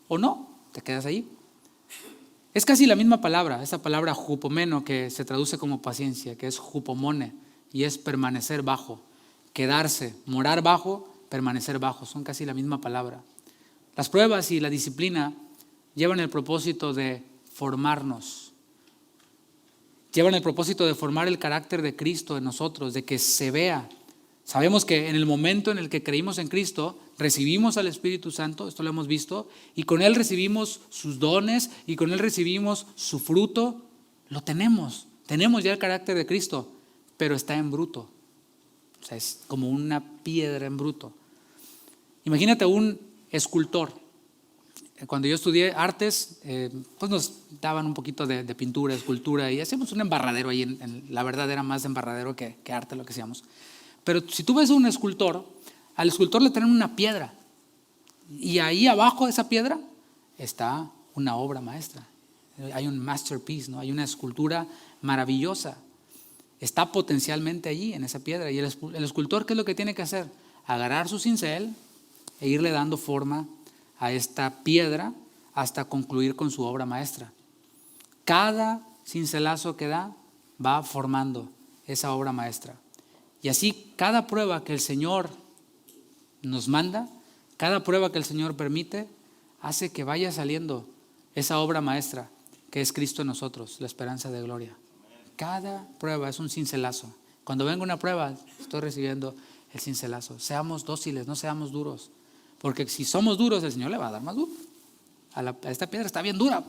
o no, te quedas ahí. Es casi la misma palabra, esa palabra hupomeno que se traduce como paciencia, que es hupomone y es permanecer bajo, quedarse, morar bajo, permanecer bajo, son casi la misma palabra. Las pruebas y la disciplina llevan el propósito de formarnos. Llevan el propósito de formar el carácter de Cristo en nosotros, de que se vea. Sabemos que en el momento en el que creímos en Cristo, recibimos al Espíritu Santo, esto lo hemos visto, y con Él recibimos sus dones y con Él recibimos su fruto. Lo tenemos ya el carácter de Cristo, pero está en bruto. O sea, es como una piedra en bruto. Imagínate un escultor. Cuando yo estudié artes, pues nos daban un poquito de pintura, escultura, y hacíamos un embarradero ahí. La verdad era más embarradero que arte lo que hacíamos. Pero si tú ves a un escultor, al escultor le traen una piedra. Y ahí abajo de esa piedra está una obra maestra. Hay un masterpiece, ¿no? Hay una escultura maravillosa. Está potencialmente allí en esa piedra. Y el escultor, ¿qué es lo que tiene que hacer? Agarrar su cincel e irle dando forma a esta piedra hasta concluir con su obra maestra. Cada cincelazo que da va formando esa obra maestra. Y así cada prueba que el Señor nos manda, cada prueba que el Señor permite, hace que vaya saliendo esa obra maestra que es Cristo en nosotros, la esperanza de gloria. Cada prueba es un cincelazo. Cuando venga una prueba, estoy recibiendo el cincelazo. Seamos dóciles, no seamos duros. Porque si somos duros, el Señor le va a dar más duro. A esta piedra está bien dura.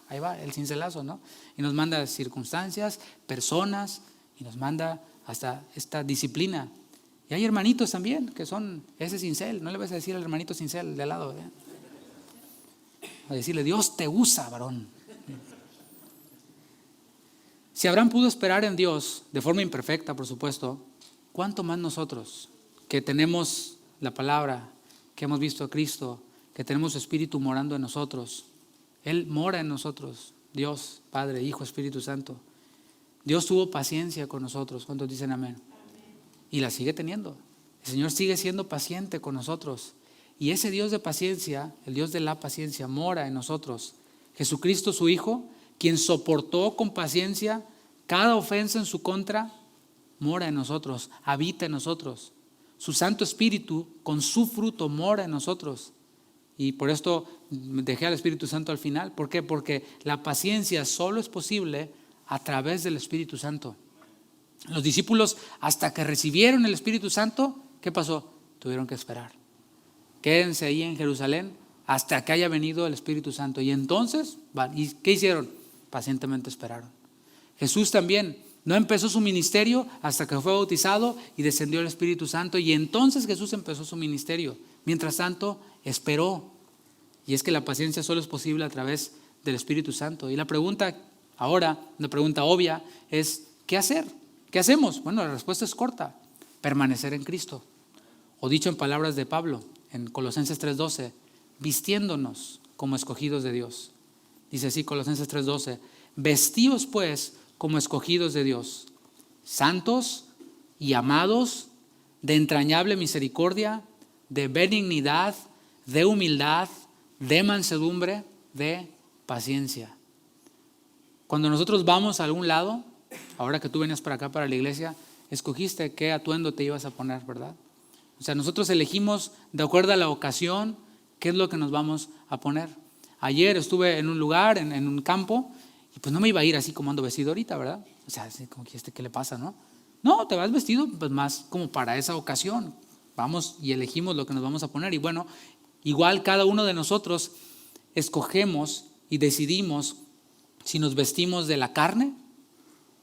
Ahí va el cincelazo, ¿no? Y nos manda circunstancias, personas, y nos manda hasta esta disciplina. Y hay hermanitos también que son ese cincel. No le vas a decir al hermanito cincel de al lado, ¿eh? A decirle, Dios te usa, varón. Si Abraham pudo esperar en Dios de forma imperfecta, por supuesto, ¿cuánto más nosotros que tenemos la palabra, que hemos visto a Cristo, que tenemos su Espíritu morando en nosotros? Él mora en nosotros, Dios, Padre, Hijo, Espíritu Santo. Dios tuvo paciencia con nosotros. ¿Cuántos dicen amén? Y la sigue teniendo. El Señor sigue siendo paciente con nosotros. Y ese Dios de paciencia, el Dios de la paciencia, mora en nosotros. Jesucristo, su Hijo, quien soportó con paciencia cada ofensa en su contra, mora en nosotros, habita en nosotros. Su Santo Espíritu, con su fruto, mora en nosotros. Y por esto dejé al Espíritu Santo al final. ¿Por qué? Porque la paciencia solo es posible a través del Espíritu Santo. Los discípulos, hasta que recibieron el Espíritu Santo, ¿qué pasó? Tuvieron que esperar. Quédense ahí en Jerusalén hasta que haya venido el Espíritu Santo. Y entonces, ¿y qué hicieron? Pacientemente esperaron. Jesús también no empezó su ministerio hasta que fue bautizado y descendió el Espíritu Santo. Y entonces Jesús empezó su ministerio. Mientras tanto, esperó. Y es que la paciencia solo es posible a través del Espíritu Santo. Y la pregunta ahora, una pregunta obvia, es ¿qué hacer? ¿Qué hacemos? Bueno, la respuesta es corta: permanecer en Cristo. O dicho en palabras de Pablo, en Colosenses 3:12, vistiéndonos como escogidos de Dios. Dice así Colosenses 3:12, vestíos pues como escogidos de Dios, santos y amados, de entrañable misericordia, de benignidad, de humildad, de mansedumbre, de paciencia. Cuando nosotros vamos a algún lado, ahora que tú venías para acá, para la iglesia, escogiste qué atuendo te ibas a poner, ¿verdad? O sea, nosotros elegimos de acuerdo a la ocasión qué es lo que nos vamos a poner. Ayer estuve en un lugar, en un campo, y pues no me iba a ir así como ando vestido ahorita, ¿verdad? O sea, así como que ¿qué le pasa, no? No, te vas vestido pues más como para esa ocasión. Vamos y elegimos lo que nos vamos a poner. Y bueno, igual cada uno de nosotros escogemos y decidimos si nos vestimos de la carne.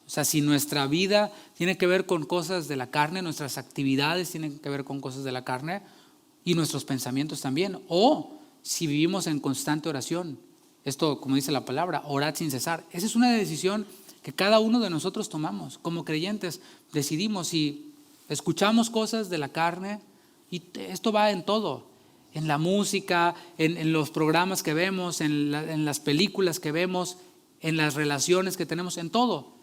O sea, si nuestra vida tiene que ver con cosas de la carne, nuestras actividades tienen que ver con cosas de la carne y nuestros pensamientos también. O si vivimos en constante oración. Esto, como dice la palabra, orad sin cesar. Esa es una decisión que cada uno de nosotros tomamos. Como creyentes decidimos si escuchamos cosas de la carne, y esto va en todo. En la música, en los programas que vemos, en las películas que vemos, en las relaciones que tenemos, en todo.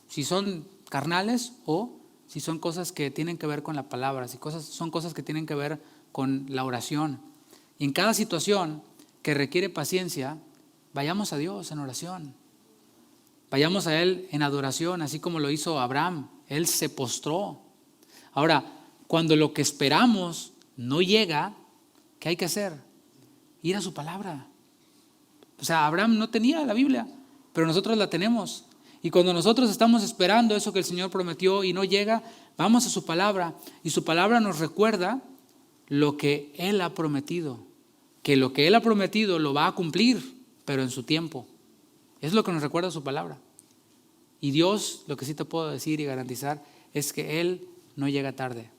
Si son carnales o si son cosas que tienen que ver con la palabra, si son cosas que tienen que ver con la oración. Y en cada situación que requiere paciencia, vayamos a Dios en oración. Vayamos a Él en adoración, así como lo hizo Abraham. Él se postró. Ahora, cuando lo que esperamos no llega, ¿qué hay que hacer? Ir a su palabra. O sea, Abraham no tenía la Biblia, pero nosotros la tenemos. Y cuando nosotros estamos esperando eso que el Señor prometió y no llega, vamos a su palabra. Y su palabra nos recuerda lo que Él ha prometido. Que lo que Él ha prometido lo va a cumplir, pero en su tiempo. Es lo que nos recuerda su palabra. Y Dios, lo que sí te puedo decir y garantizar, es que Él no llega tarde.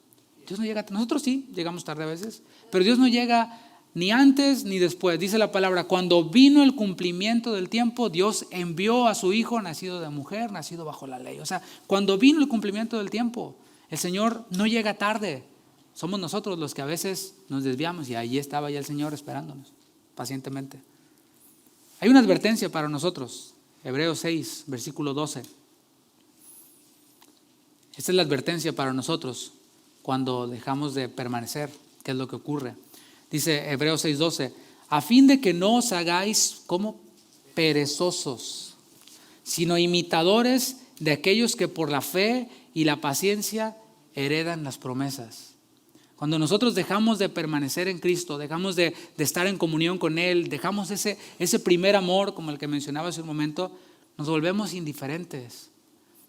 Dios no llega tarde. Nosotros sí llegamos tarde a veces, pero Dios no llega ni antes ni después. Dice la palabra, cuando vino el cumplimiento del tiempo, Dios envió a su Hijo nacido de mujer, nacido bajo la ley. O sea, cuando vino el cumplimiento del tiempo, el Señor no llega tarde. Somos nosotros los que a veces nos desviamos y ahí estaba ya el Señor esperándonos pacientemente. Hay una advertencia para nosotros. Hebreos 6, versículo 12. Esta es la advertencia para nosotros cuando dejamos de permanecer. ¿Qué es lo que ocurre? Dice Hebreos 6, 12. A fin de que no os hagáis como perezosos, sino imitadores de aquellos que por la fe y la paciencia heredan las promesas. Cuando nosotros dejamos de permanecer en Cristo, dejamos de estar en comunión con Él, dejamos ese primer amor, como el que mencionaba hace un momento, nos volvemos indiferentes.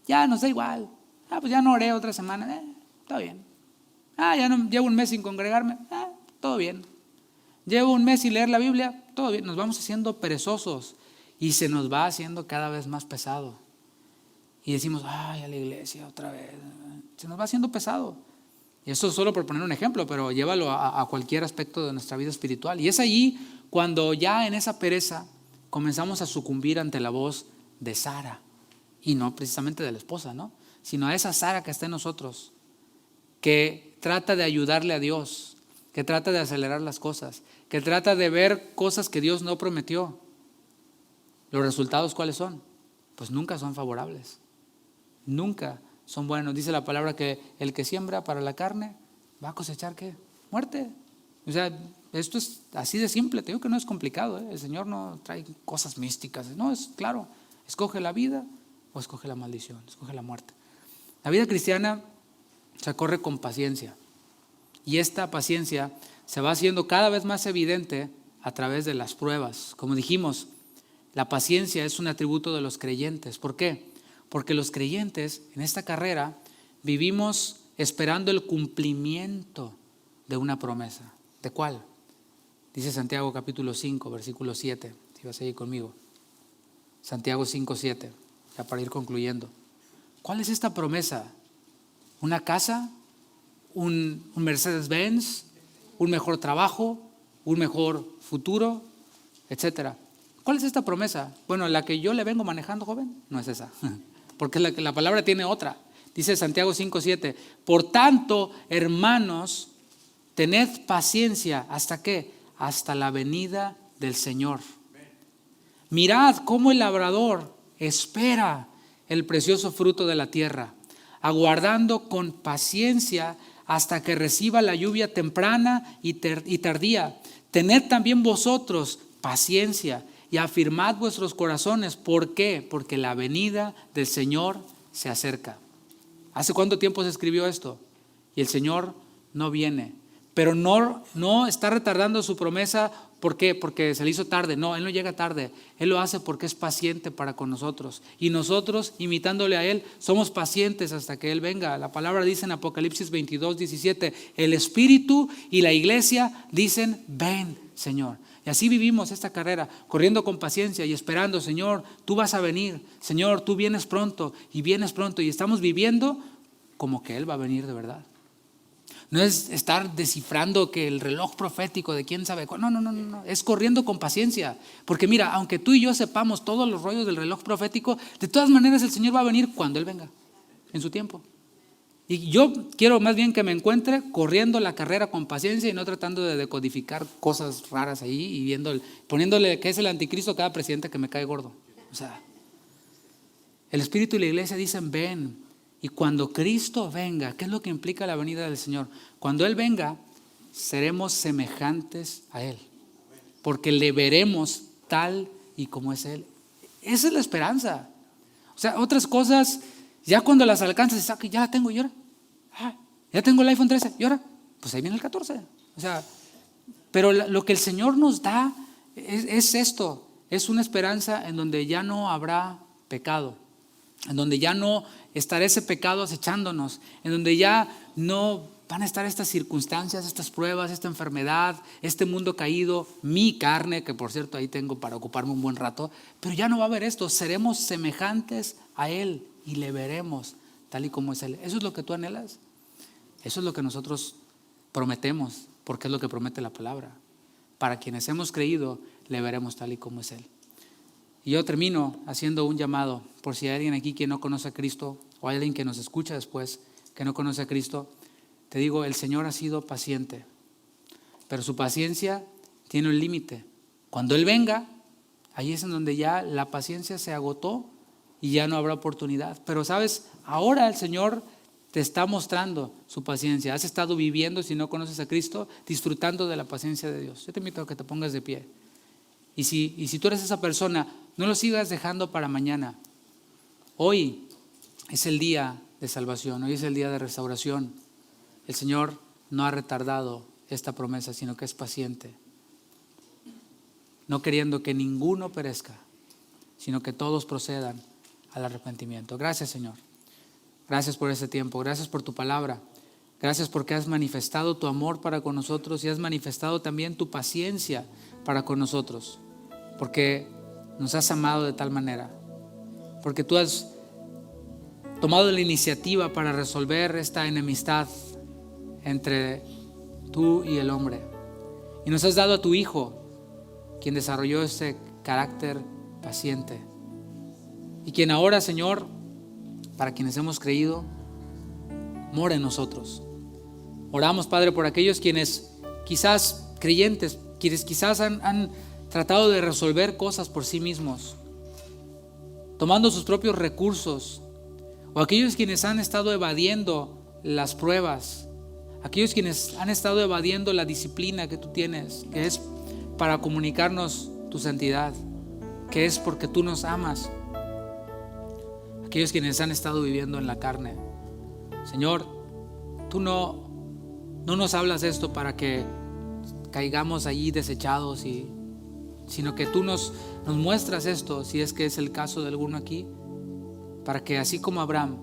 Ya nos da igual. Pues ya no oré otra semana. Está bien. Ya no llevo un mes sin congregarme. Todo bien. Llevo un mes sin leer la Biblia. Todo bien. Nos vamos haciendo perezosos y se nos va haciendo cada vez más pesado. Y decimos, a la iglesia otra vez. Se nos va haciendo pesado. Y eso solo por poner un ejemplo, pero llévalo a cualquier aspecto de nuestra vida espiritual. Y es allí cuando ya en esa pereza comenzamos a sucumbir ante la voz de Sara. Y no precisamente de la esposa, ¿no? Sino a esa Sara que está en nosotros, que trata de ayudarle a Dios, que trata de acelerar las cosas, que trata de ver cosas que Dios no prometió. ¿Los resultados cuáles son? Pues nunca son favorables. Nunca son buenos. Dice la palabra que el que siembra para la carne va a cosechar ¿qué? Muerte. O sea, esto es así de simple. Te digo que no es complicado, ¿eh? El Señor no trae cosas místicas. No, es claro. Escoge la vida o escoge la maldición, escoge la muerte. La vida cristiana se corre con paciencia. Y esta paciencia se va haciendo cada vez más evidente a través de las pruebas. Como dijimos, la paciencia es un atributo de los creyentes. ¿Por qué? Porque los creyentes en esta carrera vivimos esperando el cumplimiento de una promesa. ¿De cuál? Dice Santiago capítulo 5, versículo 7. Si vas a ir conmigo. Santiago 5, 7. Ya para ir concluyendo. ¿Cuál es esta promesa? ¿Una casa? ¿Un Mercedes-Benz? ¿Un mejor trabajo? ¿Un mejor futuro? Etcétera. ¿Cuál es esta promesa? Bueno, la que yo le vengo manejando, joven, no es esa. Porque la palabra tiene otra. Dice Santiago 5:7. Por tanto, hermanos, tened paciencia. ¿Hasta qué? Hasta la venida del Señor. Mirad cómo el labrador espera el precioso fruto de la tierra, aguardando con paciencia hasta que reciba la lluvia temprana y tardía. Tened también vosotros paciencia y afirmad vuestros corazones. ¿Por qué? Porque la venida del Señor se acerca. ¿Hace cuánto tiempo se escribió esto? Y el Señor no viene. Pero no está retardando su promesa. ¿Por qué? Porque se le hizo tarde. No, Él no llega tarde. Él lo hace porque es paciente para con nosotros. Y nosotros, imitándole a Él, somos pacientes hasta que Él venga. La palabra dice en Apocalipsis 22:17, el Espíritu y la iglesia dicen, ven, Señor. Y así vivimos esta carrera, corriendo con paciencia y esperando, Señor, tú vas a venir. Señor, tú vienes pronto y vienes pronto. Y estamos viviendo como que Él va a venir de verdad. No es estar descifrando que el reloj profético de quién sabe cuál. No. Es corriendo con paciencia. Porque mira, aunque tú y yo sepamos todos los rollos del reloj profético, de todas maneras el Señor va a venir cuando Él venga, en su tiempo. Y yo quiero más bien que me encuentre corriendo la carrera con paciencia y no tratando de decodificar cosas raras ahí y poniéndole que es el anticristo a cada presidente que me cae gordo. O sea, el Espíritu y la iglesia dicen, ven. Y cuando Cristo venga, ¿qué es lo que implica la venida del Señor? Cuando Él venga, seremos semejantes a Él, porque le veremos tal y como es Él. Esa es la esperanza. O sea, otras cosas, ya cuando las alcanzas, ya la tengo y ahora. Ya tengo el iPhone 13 y ahora, pues ahí viene el 14. O sea, Pero lo que el Señor nos da es esto, es una esperanza en donde ya no habrá pecado, en donde ya no estará ese pecado acechándonos, en donde ya no van a estar estas circunstancias, estas pruebas, esta enfermedad, este mundo caído, mi carne, que por cierto ahí tengo para ocuparme un buen rato, pero ya no va a haber esto, seremos semejantes a Él y le veremos tal y como es Él. ¿Eso es lo que tú anhelas? Eso es lo que nosotros prometemos, porque es lo que promete la palabra. Para quienes hemos creído, le veremos tal y como es Él. Y yo termino haciendo un llamado, por si hay alguien aquí que no conoce a Cristo, o hay alguien que nos escucha después que no conoce a Cristo. Te digo, el Señor ha sido paciente, pero su paciencia tiene un límite. Cuando Él venga, ahí es en donde ya la paciencia se agotó y ya no habrá oportunidad. Pero sabes, ahora el Señor te está mostrando su paciencia. Has estado viviendo, si no conoces a Cristo, disfrutando de la paciencia de Dios. Yo te invito a que te pongas de pie. Y si tú eres esa persona, no lo sigas dejando para mañana. Hoy es el día de salvación, hoy es el día de restauración. El Señor no ha retardado esta promesa, sino que es paciente, no queriendo que ninguno perezca, sino que todos procedan al arrepentimiento. Gracias, Señor. Gracias por este tiempo, gracias por tu palabra. Gracias porque has manifestado tu amor para con nosotros y has manifestado también tu paciencia para con nosotros, porque nos has amado de tal manera, porque tú has tomado la iniciativa para resolver esta enemistad entre tú y el hombre. Y nos has dado a tu Hijo, quien desarrolló ese carácter paciente. Y quien ahora, Señor, para quienes hemos creído, mora en nosotros. Oramos, Padre, por aquellos quienes quizás creyentes, quienes quizás han tratado de resolver cosas por sí mismos, tomando sus propios recursos, o aquellos quienes han estado evadiendo las pruebas, aquellos quienes han estado evadiendo la disciplina que tú tienes, que es para comunicarnos tu santidad, que es porque tú nos amas. Aquellos quienes han estado viviendo en la carne. Señor, tú no nos hablas esto para que caigamos allí desechados, sino que tú nos muestras esto, si es que es el caso de alguno aquí, para que así como Abraham,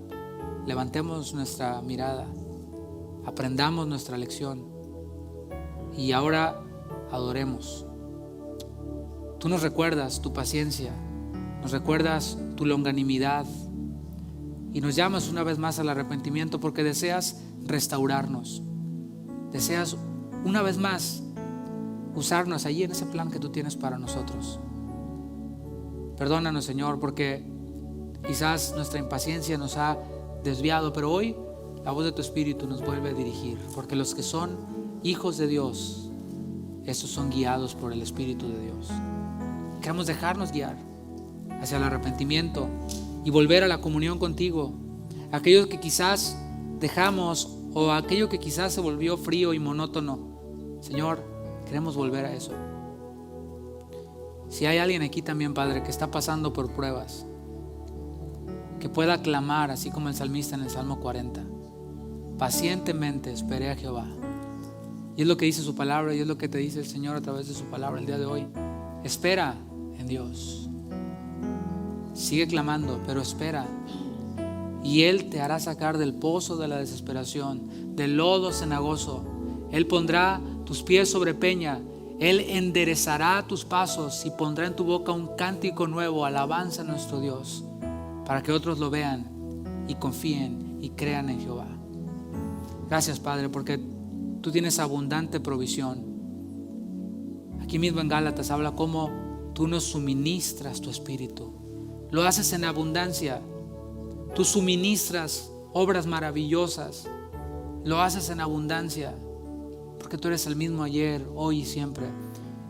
levantemos nuestra mirada, aprendamos nuestra lección y ahora adoremos. Tú nos recuerdas tu paciencia, nos recuerdas tu longanimidad y nos llamas una vez más al arrepentimiento porque deseas restaurarnos, deseas una vez más usarnos allí en ese plan que tú tienes para nosotros. Perdónanos, Señor, porque quizás nuestra impaciencia nos ha desviado, pero hoy la voz de tu Espíritu nos vuelve a dirigir, porque los que son hijos de Dios, estos son guiados por el Espíritu de Dios. Queremos dejarnos guiar hacia el arrepentimiento y volver a la comunión contigo. Aquello que quizás dejamos o aquello que quizás se volvió frío y monótono, Señor, queremos volver a eso. Si hay alguien aquí también, Padre, que está pasando por pruebas, que pueda clamar, así como el salmista en el Salmo 40, pacientemente esperé a Jehová. Y es lo que dice su palabra, y es lo que te dice el Señor a través de su palabra el día de hoy. Espera en Dios. Sigue clamando, pero espera. Y Él te hará sacar del pozo de la desesperación, del lodo cenagoso. Él pondrá tus pies sobre peña. Él enderezará tus pasos y pondrá en tu boca un cántico nuevo, alabanza a nuestro Dios, para que otros lo vean y confíen y crean en Jehová. Gracias, Padre, porque tú tienes abundante provisión. Aquí mismo en Gálatas habla cómo tú nos suministras tu espíritu. Lo haces en abundancia. Tú suministras obras maravillosas. Lo haces en abundancia. Porque tú eres el mismo ayer, hoy y siempre.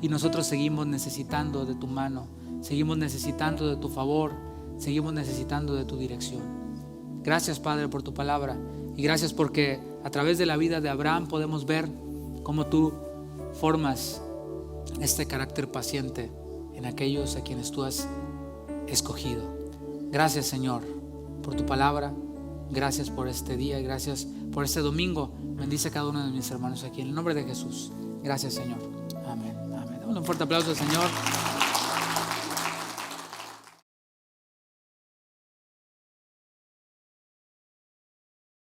Y nosotros seguimos necesitando de tu mano. Seguimos necesitando de tu favor. Seguimos necesitando de tu dirección. Gracias, Padre, por tu palabra. Y gracias porque a través de la vida de Abraham podemos ver cómo tú formas este carácter paciente en aquellos a quienes tú has escogido. Gracias, Señor, por tu palabra. Gracias por este día y gracias por este domingo. Bendice a cada uno de mis hermanos aquí en el nombre de Jesús. Gracias, Señor. Amén. Amén. Damos un fuerte aplauso al Señor.